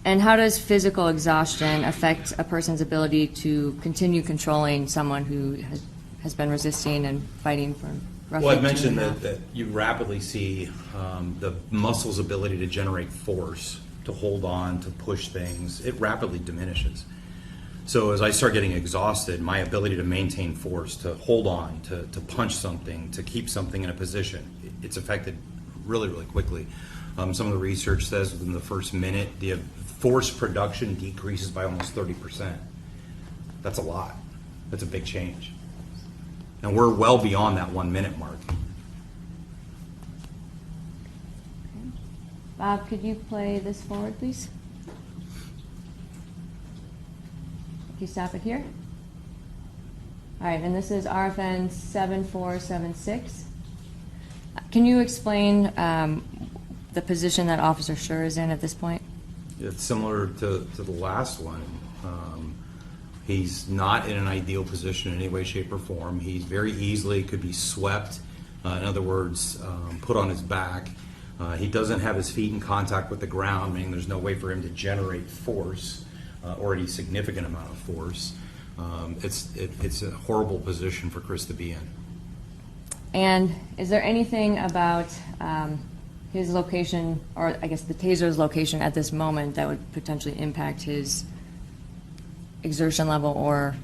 And how does physical exhaustion affect a person's ability to continue controlling someone who has been resisting and fighting for roughly Well, I 2.5 mentioned that you rapidly see the muscle's ability to generate force, to hold on, to push things. It rapidly diminishes. So as I start getting exhausted, my ability to maintain force, to hold on, to punch something, to keep something in a position, it's affected really, really quickly. Some of the research says within the first minute, the force production decreases by almost 30%. That's a lot. That's a big change. And we're well beyond that 1 minute mark. Bob, could you play this forward, please? Can you stop it here? All right, and this is RFN 7476. Can you explain the position that Officer Schurr is in at this point? It's similar to the last one. He's not in an ideal position in any way, shape, or form. He very easily could be swept, in other words, put on his back. He doesn't have his feet in contact with the ground, meaning there's no way for him to generate force or any significant amount of force. It's a horrible position for Chris to be in. And is there anything about his location, or I guess the taser's location at this moment, that would potentially impact his exertion level or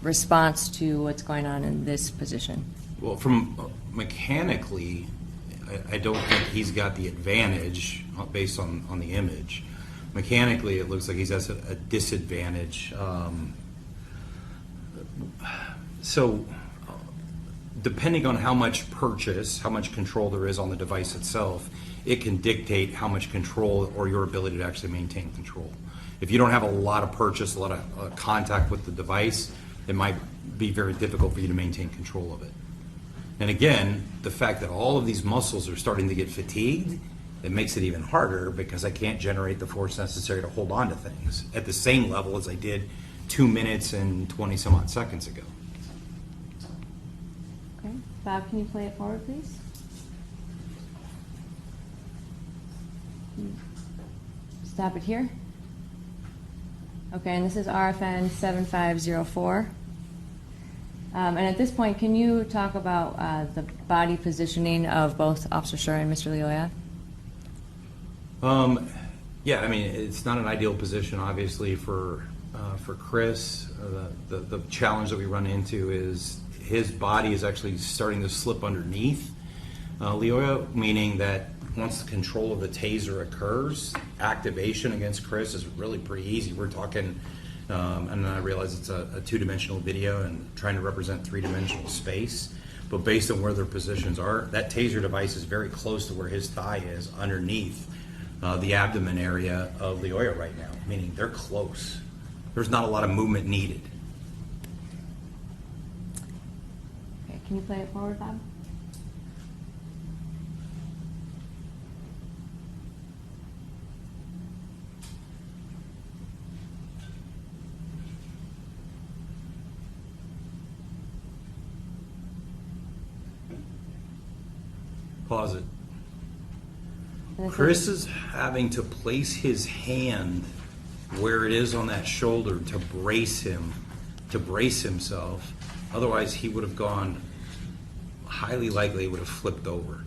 response to what's going on in this position? Well, from mechanically, I don't think he's got the advantage based on the image. Mechanically, it looks like he's at a disadvantage. So, depending on how much purchase, how much control there is on the device itself, it can dictate how much control or your ability to actually maintain control. If you don't have a lot of purchase, a lot of contact with the device, it might be very difficult for you to maintain control of it. And again, the fact that all of these muscles are starting to get fatigued, it makes it even harder because I can't generate the force necessary to hold on to things at the same level as I did 2 minutes and 20 some odd seconds ago. Okay. Bob, can you play it forward, please? Stop it here. Okay, and this is RFN 7504. And at this point, can you talk about the body positioning of both Officer Schurr and Mr. Lioya? Yeah, I mean, it's not an ideal position, obviously, for Chris. The challenge that we run into is his body is actually starting to slip underneath Lioya, meaning that once the control of the taser occurs, activation against Chris is really pretty easy. We're talking, and I realize it's a two-dimensional video and trying to represent three-dimensional space, but based on where their positions are, that taser device is very close to where his thigh is underneath the abdomen area of Lioya right now, meaning they're close. There's not a lot of movement needed. Can you play it forward, Bob? Pause it. And I Chris think- is having to place his hand where it is on that shoulder to brace himself. Otherwise, he would have gone, highly likely would have flipped over.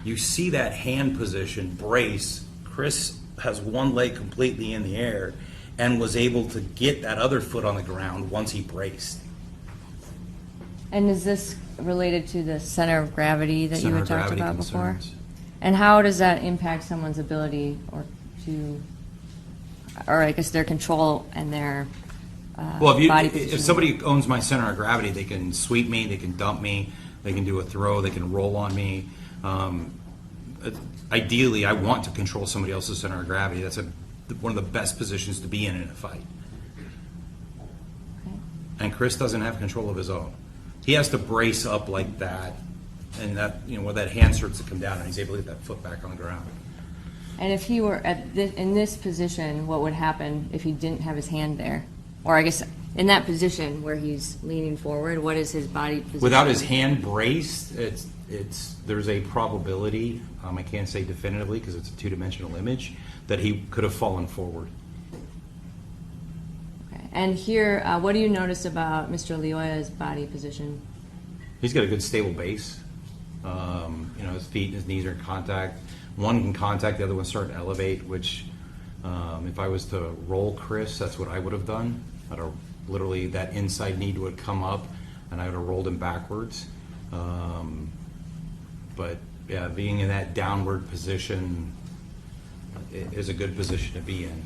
You see that hand position, brace. Chris has one leg completely in the air and was able to get that other foot on the ground once he braced. And is this related to the center of gravity that you Center had of talked gravity about before? concerns. And how does that impact someone's ability or I guess their control and their Well, body if position? somebody owns my center of gravity, they can sweep me, they can dump me, they can do a throw, they can roll on me. Ideally, I want to control somebody else's center of gravity. That's one of the best positions to be in a fight. Okay. And Chris doesn't have control of his own. He has to brace up like that, and that, where that hand starts to come down, and he's able to get that foot back on the ground. And if he were in this position, what would happen if he didn't have his hand there? Or I guess in that position where he's leaning forward, what is his body position? Without his hand braced, there's a probability, I can't say definitively because it's a two-dimensional image, that he could have fallen forward. Okay. And here, what do you notice about Mr. Leoya's body position? He's got a good stable base. His feet and his knees are in contact. One can contact, the other one start to elevate, which if I was to roll Chris, that's what I would have done. Literally that inside knee would come up and I would have rolled him backwards. But yeah, being in that downward position is a good position to be in.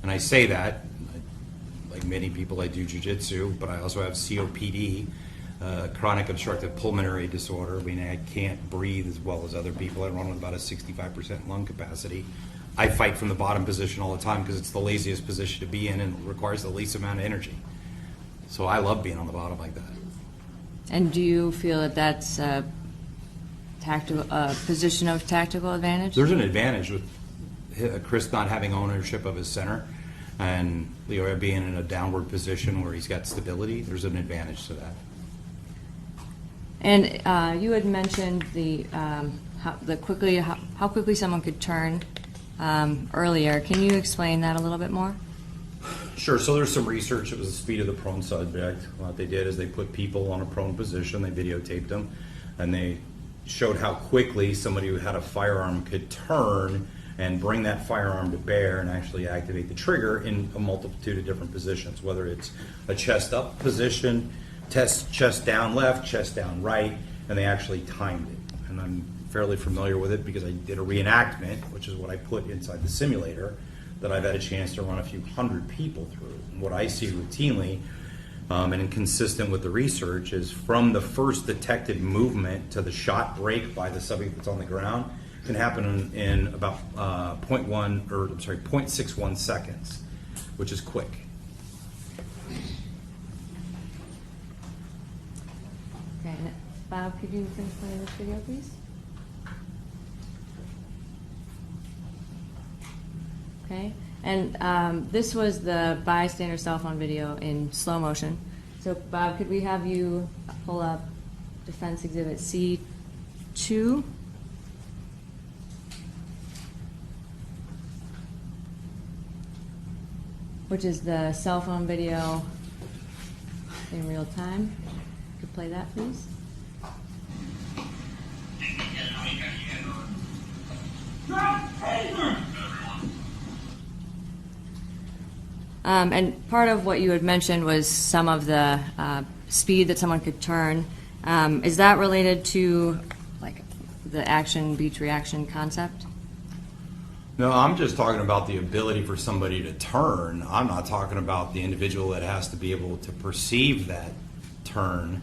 And I say that, like many people, I do jujitsu, but I also have COPD, chronic obstructive pulmonary disorder. I mean, I can't breathe as well as other people. I run with about a 65% lung capacity. I fight from the bottom position all the time because it's the laziest position to be in and requires the least amount of energy. So I love being on the bottom like that. And do you feel that that's a position of tactical advantage? There's an advantage with Chris not having ownership of his center and Leo being in a downward position where he's got stability. There's an advantage to that. And you had mentioned how quickly someone could turn earlier. Can you explain that a little bit more? Sure. So there's some research. It was the speed of the prone subject. What they did is they put people on a prone position, they videotaped them, and they showed how quickly somebody who had a firearm could turn and bring that firearm to bear and actually activate the trigger in a multitude of different positions, whether it's a chest up position, chest down left, chest down right, and they actually timed it. And I'm fairly familiar with it because I did a reenactment, which is what I put inside the simulator, that I've had a chance to run a few hundred people through. And what I see routinely, and consistent with the research, is from the first detected movement to the shot break by the subject that's on the ground can happen in about 0.61 seconds, which is quick. Okay, Bob, could you finish playing this video, please? Okay, and this was the bystander cell phone video in slow motion. So, Bob, could we have you pull up Defense Exhibit C2? Which is the cell phone video in real time. Could play that, please? And part of what you had mentioned was some of the speed that someone could turn. Is that related to like the action beats reaction concept? No, I'm just talking about the ability for somebody to turn. I'm not talking about the individual that has to be able to perceive that turn,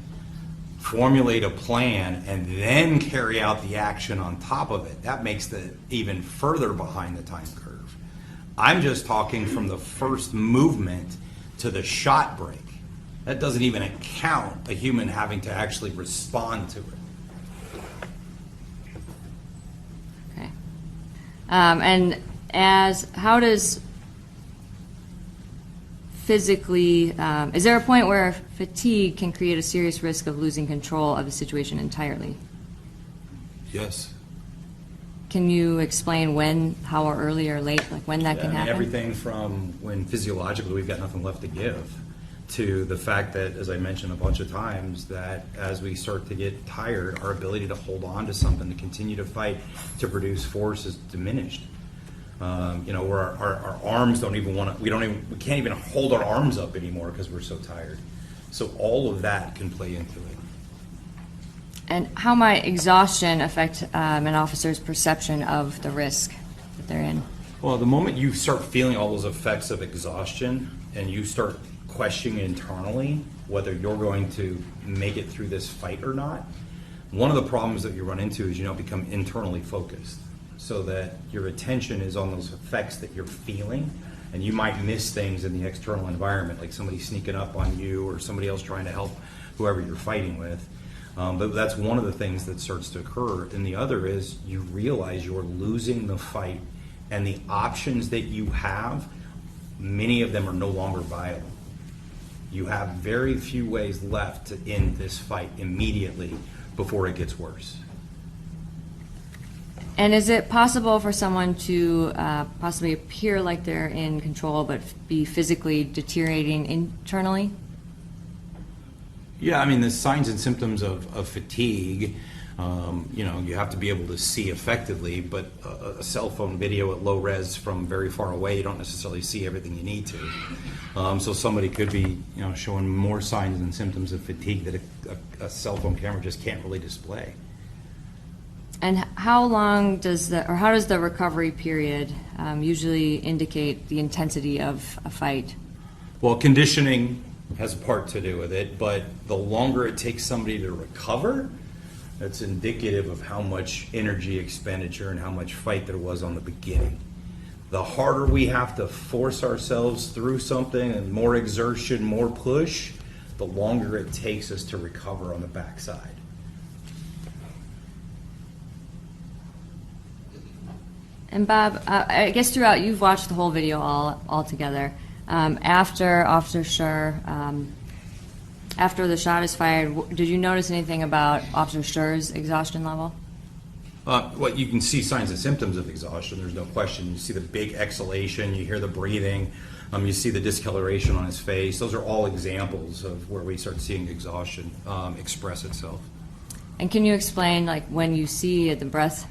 formulate a plan, and then carry out the action on top of it. That makes it even further behind the time curve. I'm just talking from the first movement to the shot break. That doesn't even account a human having to actually respond to it. Okay. And how does physically, is there a point where fatigue can create a serious risk of losing control of the situation entirely? Yes. Can you explain when, how early or late, like when that can I mean, happen? everything from when physiologically we've got nothing left to give, to the fact that, as I mentioned a bunch of times, that as we start to get tired, our ability to hold on to something, to continue to fight, to produce force is diminished. Where our arms don't even want to, we can't even hold our arms up anymore because we're so tired. So all of that can play into it. And how might exhaustion affect an officer's perception of the risk that they're in? Well, the moment you start feeling all those effects of exhaustion and you start questioning internally whether you're going to make it through this fight or not, one of the problems that you run into is you don't become internally focused, so that your attention is on those effects that you're feeling, and you might miss things in the external environment, like somebody sneaking up on you or somebody else trying to help whoever you're fighting with. But that's one of the things that starts to occur. And the other is you realize you're losing the fight, and the options that you have, many of them are no longer viable. You have very few ways left to end this fight immediately before it gets worse. And is it possible for someone to possibly appear like they're in control but be physically deteriorating internally? Yeah, I mean, the signs and symptoms of fatigue, you have to be able to see effectively, but a cell phone video at low res from very far away, you don't necessarily see everything you need to. So somebody could be, showing more signs and symptoms of fatigue that a cell phone camera just can't really display. And how long how does the recovery period usually indicate the intensity of a fight? Well, conditioning has a part to do with it, but the longer it takes somebody to recover, that's indicative of how much energy expenditure and how much fight there was on the beginning. The harder we have to force ourselves through something, and more exertion, more push, the longer it takes us to recover on the backside. And Bob, I guess throughout, you've watched the whole video all together. After Officer Schurr, after the shot is fired, did you notice anything about Officer Schurr's exhaustion level? Well, you can see signs and symptoms of exhaustion, there's no question. You see the big exhalation, you hear the breathing, you see the discoloration on his face. Those are all examples of where we start seeing exhaustion express itself. And can you explain, like, when you see the breath,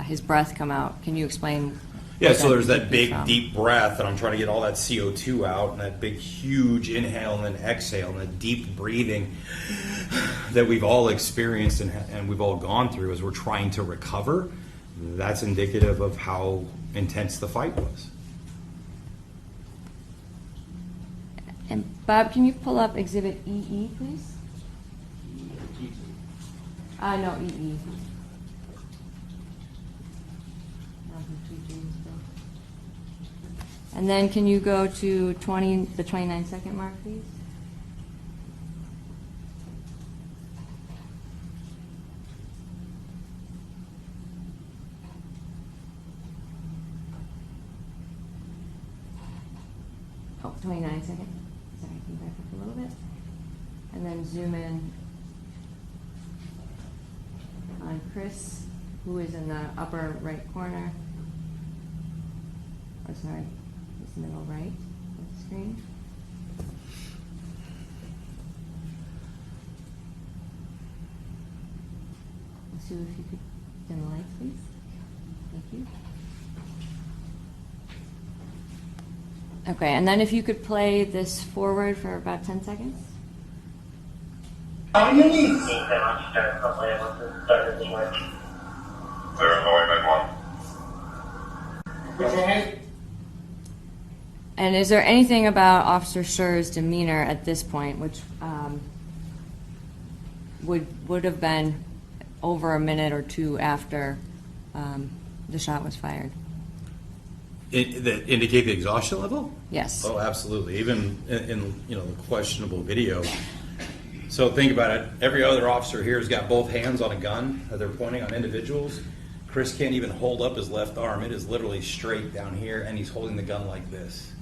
his breath come out, can you explain? Yeah, what so there's that is big, from? deep breath, and I'm trying to get all that CO2 out, and that big, huge inhale and then exhale, and that deep breathing that we've all experienced and we've all gone through as we're trying to recover. That's indicative of how intense the fight was. And Bob, can you pull up Exhibit EE, please? No, EE. And then can you go to the 29-second mark, please? Oh, 29 seconds. Sorry, can back up a little bit. And then zoom in on Chris, who is in the upper right corner. Oh, sorry. Middle right of the screen. Sue, if you could dim the lights, please. Thank you. Okay, and then if you could play this forward for about 10 seconds. All you need. Okay. And is there anything about Officer Schurr's demeanor at this point, which would have been over a minute or two after the shot was fired? That indicate the exhaustion level? Yes. Oh, absolutely. Even in the questionable video. So think about it. Every other officer here has got both hands on a gun that they're pointing on individuals. Chris can't even hold up his left arm. It is literally straight down here, and he's holding the gun like this.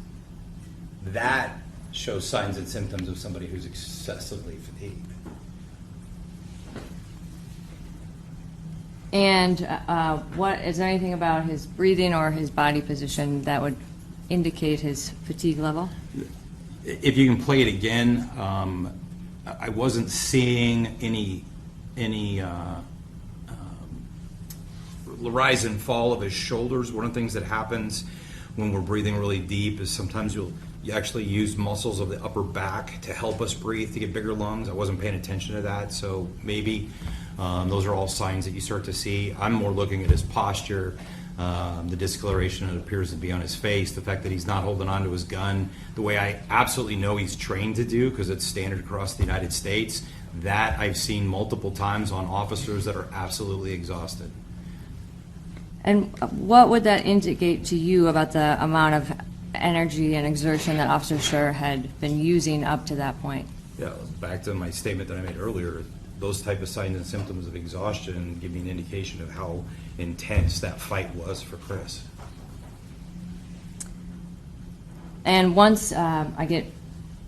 That shows signs and symptoms of somebody who's excessively fatigued. And what is there anything about his breathing or his body position that would indicate his fatigue level? If you can play it again, I wasn't seeing any rise and fall of his shoulders. One of the things that happens when we're breathing really deep is sometimes you actually use muscles of the upper back to help us breathe, to get bigger lungs. I wasn't paying attention to that, so maybe those are all signs that you start to see. I'm more looking at his posture, the discoloration that appears to be on his face, the fact that he's not holding onto his gun the way I absolutely know he's trained to do, because it's standard across the United States. That I've seen multiple times on officers that are absolutely exhausted. And what would that indicate to you about the amount of energy and exertion that Officer Schurr had been using up to that point? Yeah, back to my statement that I made earlier, those type of signs and symptoms of exhaustion give me an indication of how intense that fight was for Chris. And once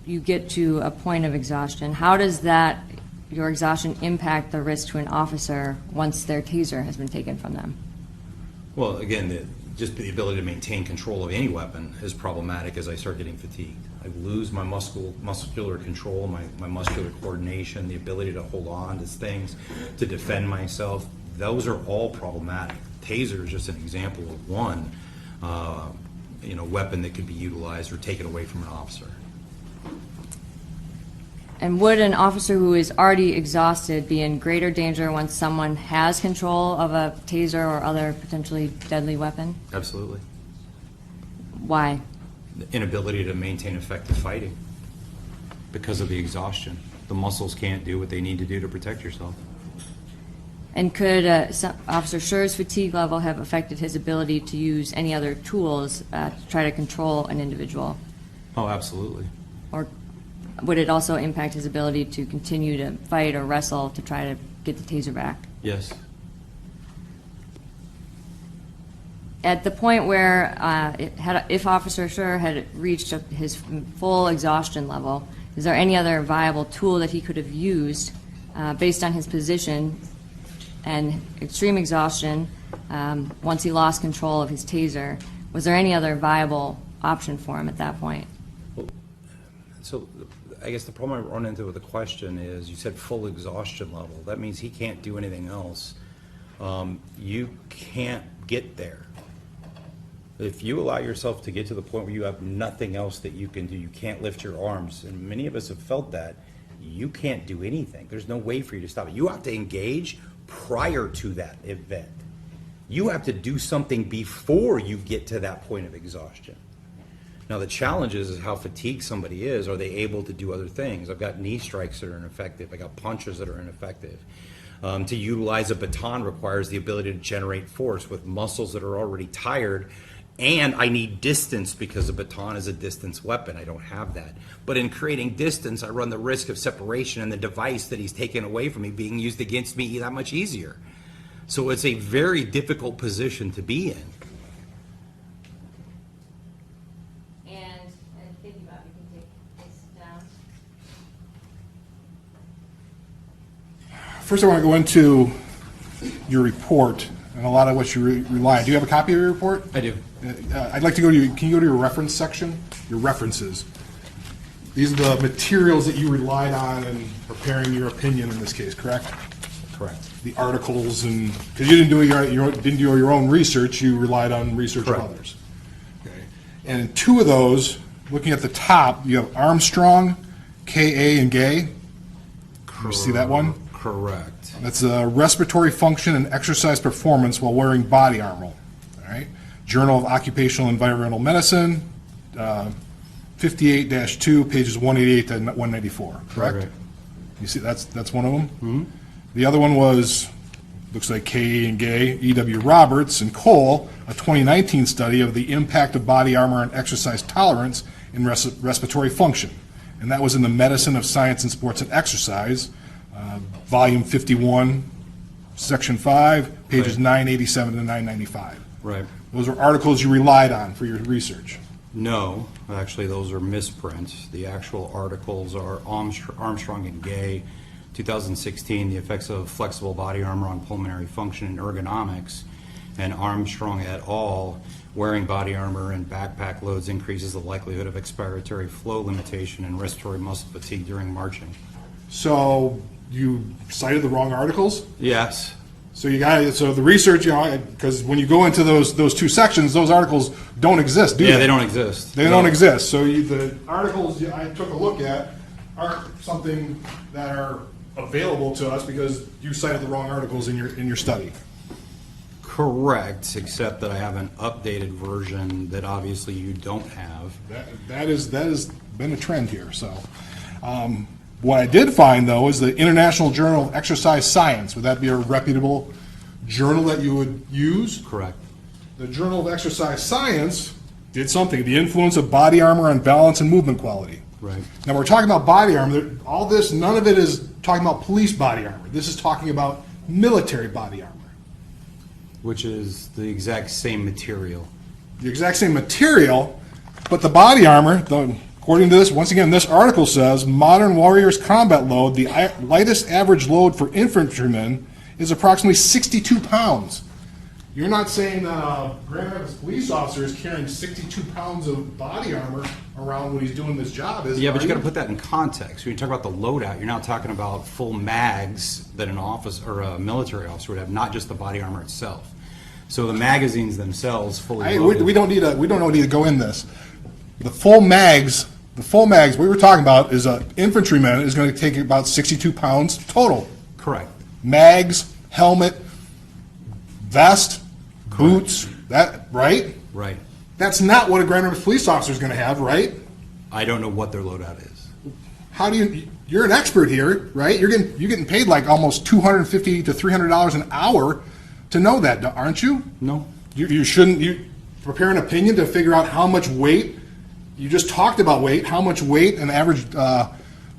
you get to a point of exhaustion, how does your exhaustion impact the risk to an officer once their taser has been taken from them? Well, again, just the ability to maintain control of any weapon is problematic as I start getting fatigued. I lose my muscular control, my muscular coordination, the ability to hold on to things, to defend myself. Those are all problematic. Taser is just an example of one weapon that could be utilized or taken away from an officer. And would an officer who is already exhausted be in greater danger once someone has control of a taser or other potentially deadly weapon? Absolutely. Why? The inability to maintain effective fighting because of the exhaustion. The muscles can't do what they need to do to protect yourself. And could Officer Schurr's fatigue level have affected his ability to use any other tools to try to control an individual? Oh, absolutely. Or would it also impact his ability to continue to fight or wrestle to try to get the taser back? Yes. At the point where if Officer Schurr had reached his full exhaustion level, is there any other viable tool that he could have used based on his position and extreme exhaustion once he lost control of his taser? Was there any other viable option for him at that point? So I guess the problem I run into with the question is, you said full exhaustion level. That means he can't do anything else. You can't get there. If you allow yourself to get to the point where you have nothing else that you can do, you can't lift your arms, and many of us have felt that, you can't do anything. There's no way for you to stop it. You have to engage prior to that event. You have to do something before you get to that point of exhaustion. Now the challenge is how fatigued somebody is. Are they able to do other things? I've got knee strikes that are ineffective. I got punches that are ineffective. To utilize a baton requires the ability to generate force with muscles that are already tired, and I need distance because a baton is a distance weapon. I don't have that. But in creating distance, I run the risk of separation and the device that he's taken away from me being used against me that much easier. So it's a very difficult position to be in. And thinking about it, we can take this down. First, I want to go into your report and a lot of what you rely on. Do you have a copy of your report? I do. I'd like to go to can you go to your reference section? Your references. These are the materials that you relied on in preparing your opinion in this case, correct? Correct. The articles, and because you didn't do your own research, you relied on research Correct. of others. Okay. And in two of those, looking at the top, you have Armstrong, K.A., and Gay. You see that one? Correct. That's respiratory function and exercise performance while wearing body armor. All right. Journal of Occupational Environmental Medicine, 58-2, pages 188 to 194. Correct? Correct. You see, that's one of them. Mm-hmm. The other one was looks like K and Gay, E.W. Roberts, and Cole, a 2019 study of the impact of body armor on exercise tolerance and respiratory function. And that was in the Medicine of Science in Sports and Exercise, volume 51, section 5, pages Right. 987 to 995. Right. Those are articles you relied on for your research. No, actually, those are misprints. The actual articles are Armstrong and Gay, 2016, the effects of flexible body armor on pulmonary function and ergonomics, and Armstrong et al., wearing body armor and backpack loads increases the likelihood of expiratory flow limitation and respiratory muscle fatigue during marching. So you cited the wrong articles? Yes. So the research, because when you go into those two sections, those articles don't exist, do they? Yeah, they don't exist. They don't exist. So the articles I took a look at aren't something that are available to us because you cited the wrong articles in your study. Correct, except that I have an updated version that obviously you don't have. That has been a trend here. So what I did find, though, is the International Journal of Exercise Science. Would that be a reputable journal that you would use? Correct. The Journal of Exercise Science did something, the influence of body armor on balance and movement quality. Right. Now, we're talking about body armor. All this, none of it is talking about police body armor. This is talking about military body armor. Which is the exact same material. The exact same material, but the body armor, according to this, once again, this article says, modern warriors combat load, the lightest average load for infantrymen is approximately 62 pounds. You're not saying that a Grand Rapids police officer is carrying 62 pounds of body armor around when he's doing this job, is Yeah, but you got to put that in context. When you talk about the loadout, you're now talking about full mags that an officer or a military officer would have, not just the body armor itself. So the magazines themselves fully loaded. We don't need to go in this. The full mags we were talking about is an infantryman is going to take about 62 pounds total. Correct. Mags, helmet, vest, boots, that, right? Right. That's not what a Grand Rapids police officer is going to have, right? I don't know what their loadout is. How do you're an expert here, right? You're getting paid like almost $250 to $300 an hour to know that, aren't you? No. You shouldn't prepare an opinion to figure out how much weight, you just talked about weight, how much weight an average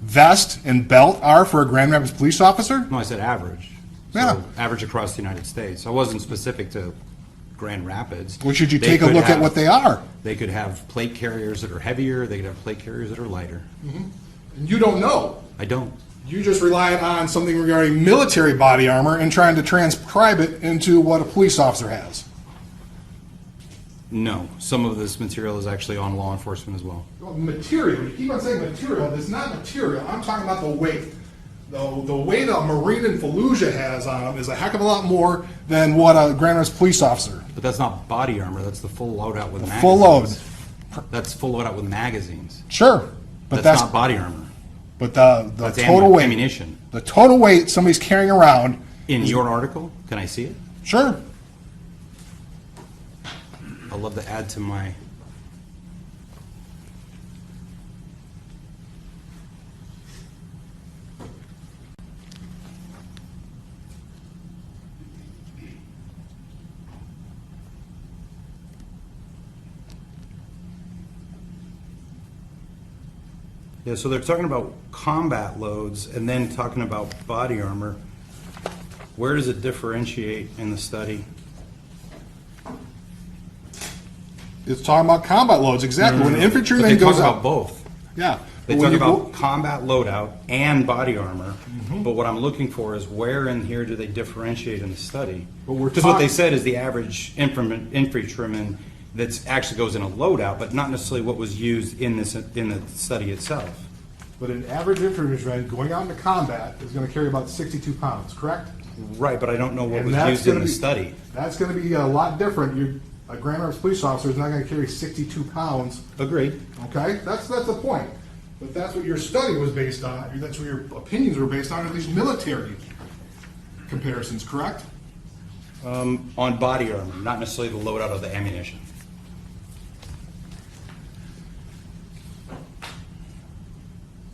vest and belt are for a Grand Rapids police officer? No, I said average. Yeah. So average across the United States. I wasn't specific to Grand Rapids. Well, should you They take a could look at have- what they are? They could have plate carriers that are heavier. They could have plate carriers that are lighter. And you don't know. I don't. You just rely on something regarding military body armor and trying to transcribe it into what a police officer has. No. Some of this material is actually on law enforcement as well. Well, material, you keep on saying material, it's not material. I'm talking about the weight. The weight a Marine in Fallujah has on him is a heck of a lot more than what a Grand Rapids police officer. But that's not body armor. That's the full loadout with magazines. Full load. That's full loadout with magazines. Sure, but That's not body armor. but the That's total weight, ammunition. the total weight somebody's carrying around. In your article, can I see it? Sure. I'd love to add to my. Yeah, so they're talking about combat loads and then talking about body armor. Where does it differentiate in the study? It's talking about combat loads, exactly. When an But infantryman they talk goes about out. both. Yeah. They but when talk you about combat loadout and body armor, but what I'm looking for is where in here do they differentiate in the study? But we're Because what they talk- said is the average infantryman that actually goes in a loadout, but not necessarily what was used in the study itself. But an average infantryman going out into combat is going to carry about 62 pounds, correct? Right, but I don't know what And was that's used in gonna the be- study. That's going to be a lot different. A Grand Rapids police officer is not going to carry 62 pounds. Agreed. Okay, that's the point. But that's what your study was based on. That's what your opinions were based on, at least military comparisons, correct? On body armor, not necessarily the loadout of the ammunition.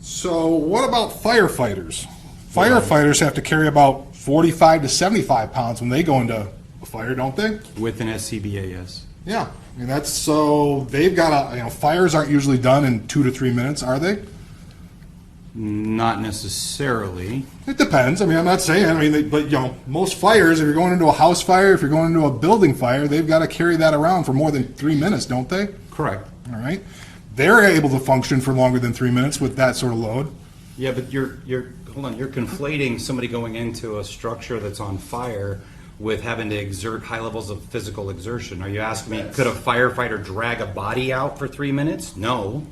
So what about firefighters? Firefighters have to carry about 45 to 75 pounds when they go into a fire, don't they? With an SCBA, yes. Yeah, I mean, that's, so they've got a, fires aren't usually done in 2 to 3 minutes, are they? Not necessarily. It depends. I mean, I'm not saying, but, most fires, if you're going into a house fire, if you're going into a building fire, they've got to carry that around for more than 3 minutes, don't they? Correct. All right. They're able to function for longer than 3 minutes with that sort of load. Yeah, but hold on, you're conflating somebody going into a structure that's on fire with having to exert high levels of physical exertion. Are you asking me, could a firefighter drag a body out for 3 minutes? No.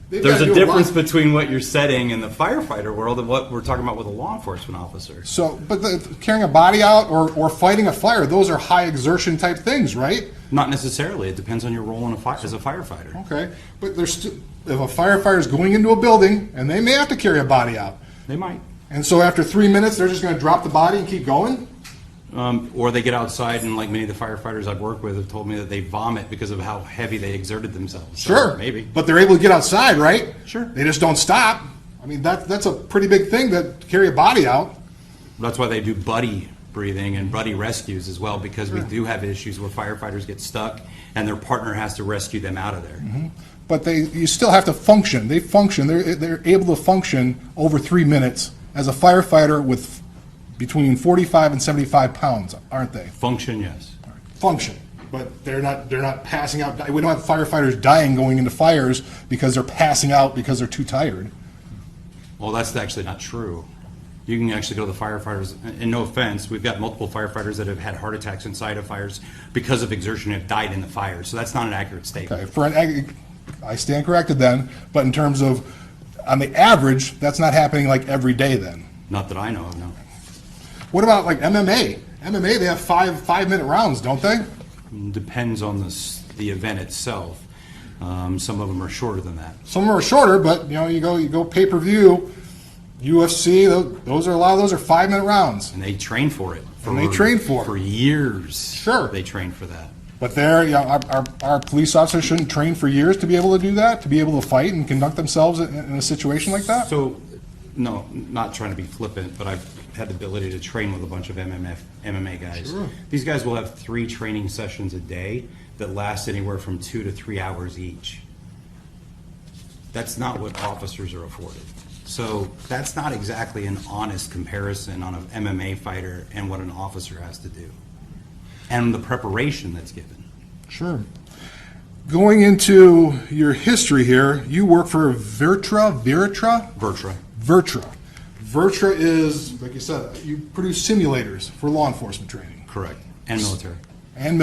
There's a difference between what you're setting in the firefighter world and what we're talking about with a law enforcement officer. So, but carrying a body out or fighting a fire, those are high exertion type things, right? Not necessarily. It depends on your role in as a firefighter. Okay, but if a firefighter is going into a building, and they may have to carry a body out, They might. and so after 3 minutes, they're just going to drop the body and keep going? Or they get outside, and like many of the firefighters I've worked with have told me that they vomit because of how heavy they exerted themselves. So, Sure. maybe. But they're able to get outside, right? Sure. They just don't stop. I mean, that's a pretty big thing to carry a body out. That's why they do buddy breathing and buddy rescues as well, because we do have issues where firefighters get stuck and their partner has to rescue them out of there. But you still have to function. They function. They're able to function over 3 minutes as a firefighter with between 45 and 75 pounds, aren't they? Function, yes. Function, but they're not passing out. We don't have firefighters dying going into fires because they're passing out because they're too tired. Well, that's actually not true. You can actually go to the firefighters, and no offense, we've got multiple firefighters that have had heart attacks inside of fires because of exertion and have died in the fire. So that's not an accurate statement. Okay, I stand corrected then, but in terms of, on the average, that's not happening like every day then. Not that I know of, no. What about like MMA? MMA, they have 5-minute rounds, don't they? Depends on the event itself. Some of them are shorter than that. Some of them are shorter, but you go pay-per-view, UFC, those are a lot of those are 5-minute rounds. And they train for it. For years. Sure. They train for that. But our police officers shouldn't train for years to be able to do that, to be able to fight and conduct themselves in a situation like that? So, no, not trying to be flippant, but I've had the ability to train with a bunch of MMA guys. Sure. These guys will have 3 training sessions a day that last anywhere from 2 to 3 hours each. That's not what officers are afforded. So that's not exactly an honest comparison on an MMA fighter and what an officer has to do, and the preparation that's given. Sure. Going into your history here, you work for Virtra? Virtra is, like you said, you produce simulators for law enforcement training. Correct. And military. And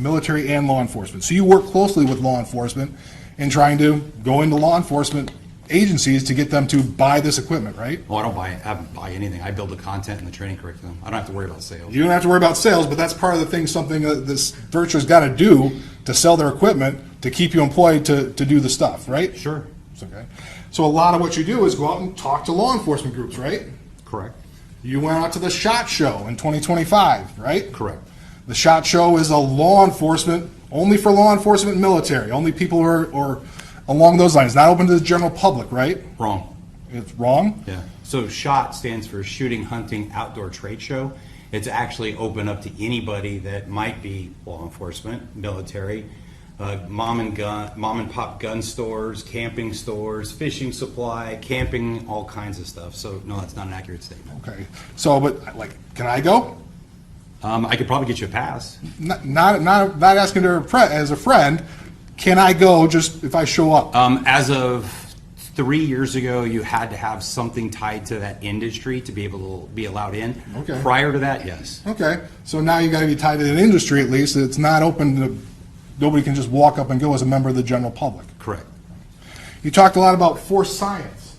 military and law enforcement. So you work closely with law enforcement in trying to go into law enforcement agencies to get them to buy this equipment, right? Well, I don't buy anything. I build the content and the training curriculum. I don't have to worry about sales. You don't have to worry about sales, but that's part of the thing, something that this Virtra's got to do to sell their equipment to keep you employed to do the stuff, right? Sure. Okay. So a lot of what you do is go out and talk to law enforcement groups, right? Correct. You went out to the SHOT Show in 2025, right? Correct. The SHOT Show is a law enforcement, only for law enforcement and military, only people who are along those lines, not open to the general public, right? Wrong. It's wrong? Yeah. So SHOT stands for Shooting, Hunting, Outdoor Trade Show. It's actually open up to anybody that might be law enforcement, military, mom and pop gun stores, camping stores, fishing supply, camping, all kinds of stuff. So no, that's not an accurate statement. Okay. So, but like, can I go? I could probably get you a pass. Not asking to as a friend. Can I go just if I show up? As of 3 years ago, you had to have something tied to that industry to be able to be allowed in. Okay. Prior to that, yes. Okay. So now you got to be tied to an industry at least. It's not open to, nobody can just walk up and go as a member of the general public. Correct. You talked a lot about force science.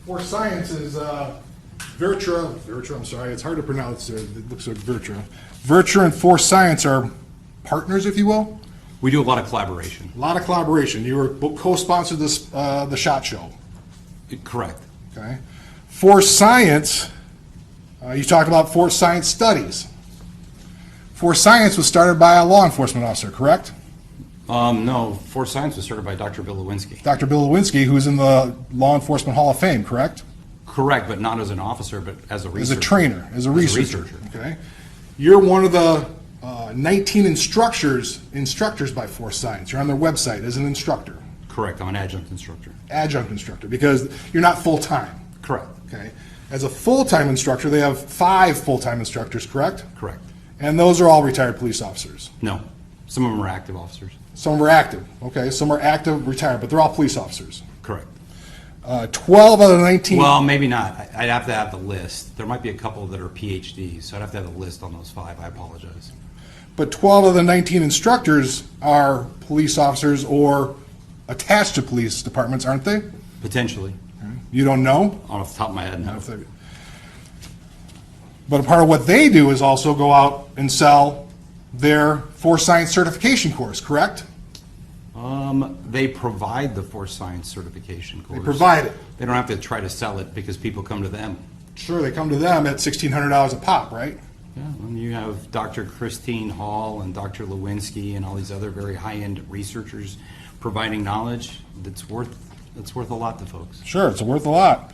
Force science is Virtra, I'm sorry, it's hard to pronounce. It looks like Virtra. Virtra and force science are partners, if you will. We do a lot of collaboration. A lot of collaboration. You were co-sponsored this the SHOT Show. Correct. Okay. Force science. You talked about force science studies. Force science was started by a law enforcement officer, correct? No, Force Science was started by Dr. Bill Lewinsky. Dr. Bill Lewinsky, who's in the Law Enforcement Hall of Fame, correct? Correct, but not as an officer, but as a As researcher. a trainer, as a researcher. researcher. Okay? You're one of the 19 instructors by Force Science. You're on their website as an instructor, Correct, I'm an adjunct instructor. adjunct instructor, because you're not full-time. Correct, Okay? As a full-time instructor, they have 5 full-time instructors, correct? correct. And those are all retired police officers. No, some of them are active officers. Some are active, okay? Some are active, retired, but they're all police officers. Correct. 12 out of the 19. Well, maybe not. I'd have to have the list. There might be a couple that are PhDs, so I'd have to have the list on those 5. I apologize. But 12 of the 19 instructors are police officers or attached to police departments, aren't they? Potentially. You don't know? Off the top of my head, no. But a part of what they do is also go out and sell their Force Science certification course, correct? They provide the Force Science certification course. They provide it. They don't have to try to sell it because people come to them. Sure, they come to them at $1,600 a pop, right? Yeah, and you have Dr. Christine Hall and Dr. Lewinsky and all these other very high-end researchers providing knowledge that's worth a lot to folks. Sure, it's worth a lot.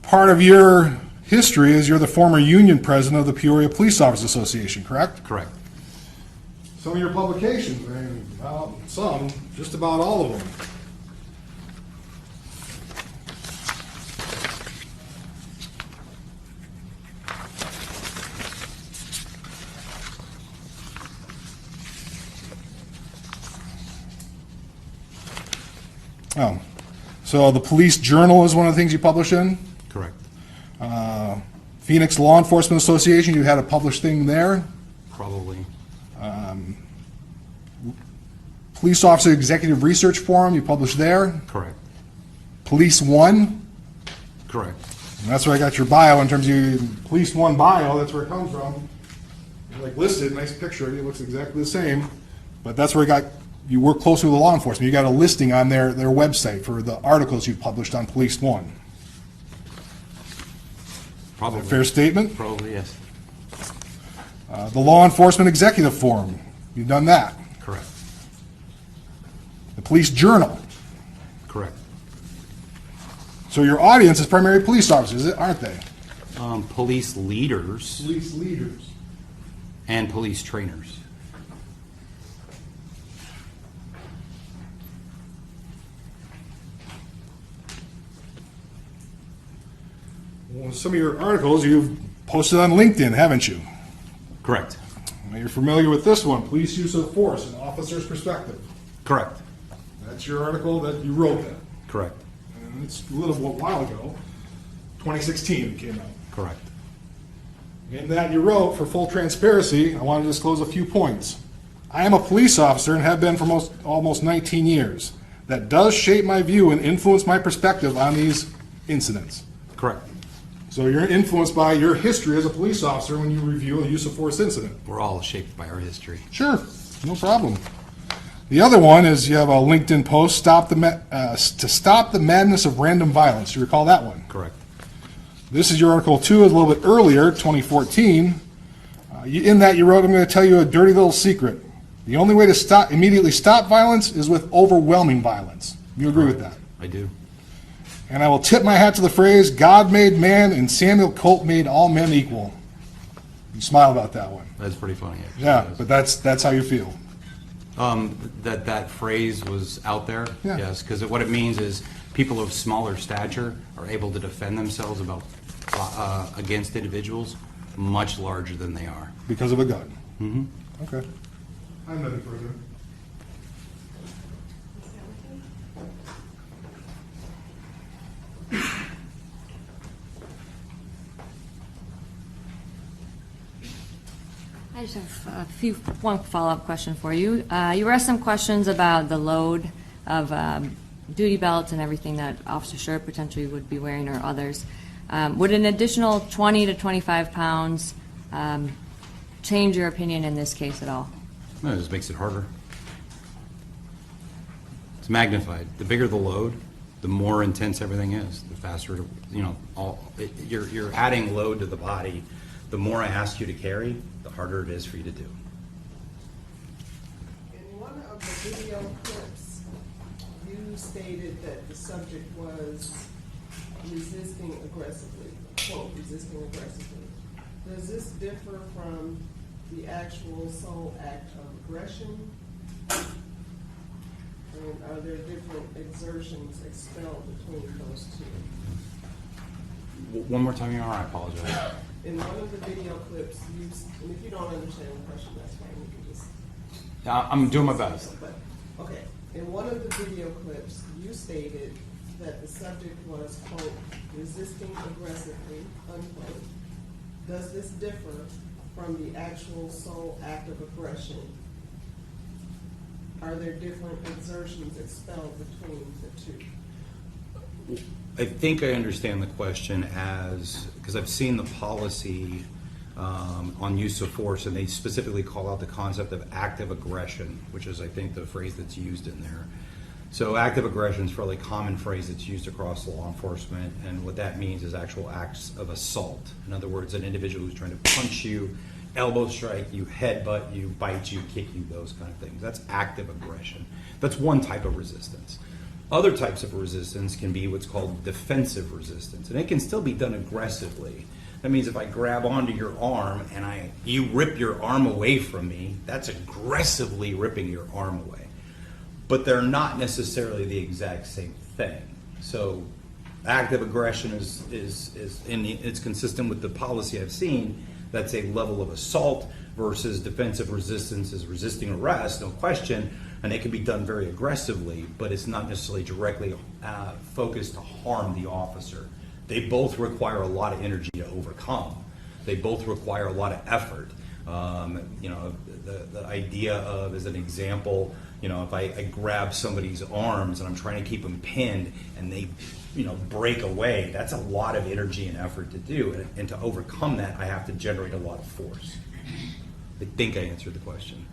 Part of your history is you're the former union president of the Peoria Police Officers Association, correct? Correct. Some of your publications, well, some, just about all of them. Oh, so the Police Journal is one of the things you publish in? Correct. Phoenix Law Enforcement Association, you had a published thing there? Probably. Police Officer Executive Research Forum, you published there? Correct. Police One, Correct. and that's where I got your bio in terms of your Police One bio, that's where it comes from. You're like listed, nice picture, it looks exactly the same, but that's where you work closely with the law enforcement. You got a listing on their website for the articles you've published on Police One. Probably. Fair statement? Probably, yes. The Law Enforcement Executive Forum, you've done that. Correct. The Police Journal. Correct. So your audience is primarily police officers, aren't they? Police leaders Police leaders. and police trainers. Well, some of your articles you've posted on LinkedIn, haven't you? Correct. Now, you're familiar with this one, Police Use of Force, an Officer's Perspective. Correct. That's your article that you wrote that. Correct. And it's a little while ago, 2016 it came out. Correct. In that you wrote, for full transparency, I want to disclose a few points. I am a police officer and have been for almost 19 years. That does shape my view and influence my perspective on these incidents. Correct. So you're influenced by your history as a police officer when you review a use of force incident. We're all shaped by our history. Sure, no problem. The other one is you have a LinkedIn post, to stop the madness of random violence. You recall that one? Correct. This is your article 2, a little bit earlier, 2014. In that you wrote, I'm going to tell you a dirty little secret. The only way to immediately stop violence is with overwhelming violence. You agree with that? I do. And I will tip my hat to the phrase, God made man and Samuel Colt made all men equal. You smile about that one. That's pretty funny, actually. Yeah, Yes. but that's how you feel. That phrase was out there, Yeah. yes, because what it means is people of smaller stature are able to defend themselves against individuals much larger than they are. Because of a gun. Mm-hmm. Okay. I have nothing further. I just have one follow-up question for you. You were asked some questions about the load of duty belts and everything that Officer Schurr potentially would be wearing or others. Would an additional 20 to 25 pounds change your opinion in this case at all? No, it just makes it harder. It's magnified. The bigger the load, the more intense everything is. The faster, you're adding load to the body. The more I ask you to carry, the harder it is for you to do. In one of the video clips, you stated that the subject was resisting aggressively, quote, resisting aggressively. Does this differ from the actual sole act of aggression? And are there different exertions expelled between those two? One more time, Your Honor, I apologize. In one of the video clips, and if you don't understand the question, that's fine, you can just. I'm doing my best. But, okay, in one of the video clips, you stated that the subject was, quote, resisting aggressively, unquote. Does this differ from the actual sole act of aggression? Are there different exertions expelled between the two? I think I understand the question as, because I've seen the policy on use of force, and they specifically call out the concept of active aggression, which is, I think, the phrase that's used in there. So active aggression is a fairly common phrase that's used across law enforcement, and what that means is actual acts of assault. In other words, an individual who's trying to punch you, elbow strike you, headbutt you, bite you, kick you, those kind of things. That's active aggression. That's one type of resistance. Other types of resistance can be what's called defensive resistance, and it can still be done aggressively. That means if I grab onto your arm and you rip your arm away from me, that's aggressively ripping your arm away. But they're not necessarily the exact same thing. So active aggression it's consistent with the policy I've seen. That's a level of assault versus defensive resistance is resisting arrest, no question, and it can be done very aggressively, but it's not necessarily directly focused to harm the officer. They both require a lot of energy to overcome. They both require a lot of effort. The idea of, as an example, if I grab somebody's arms and I'm trying to keep them pinned and they, break away, that's a lot of energy and effort to do. And to overcome that, I have to generate a lot of force. I think I answered the question.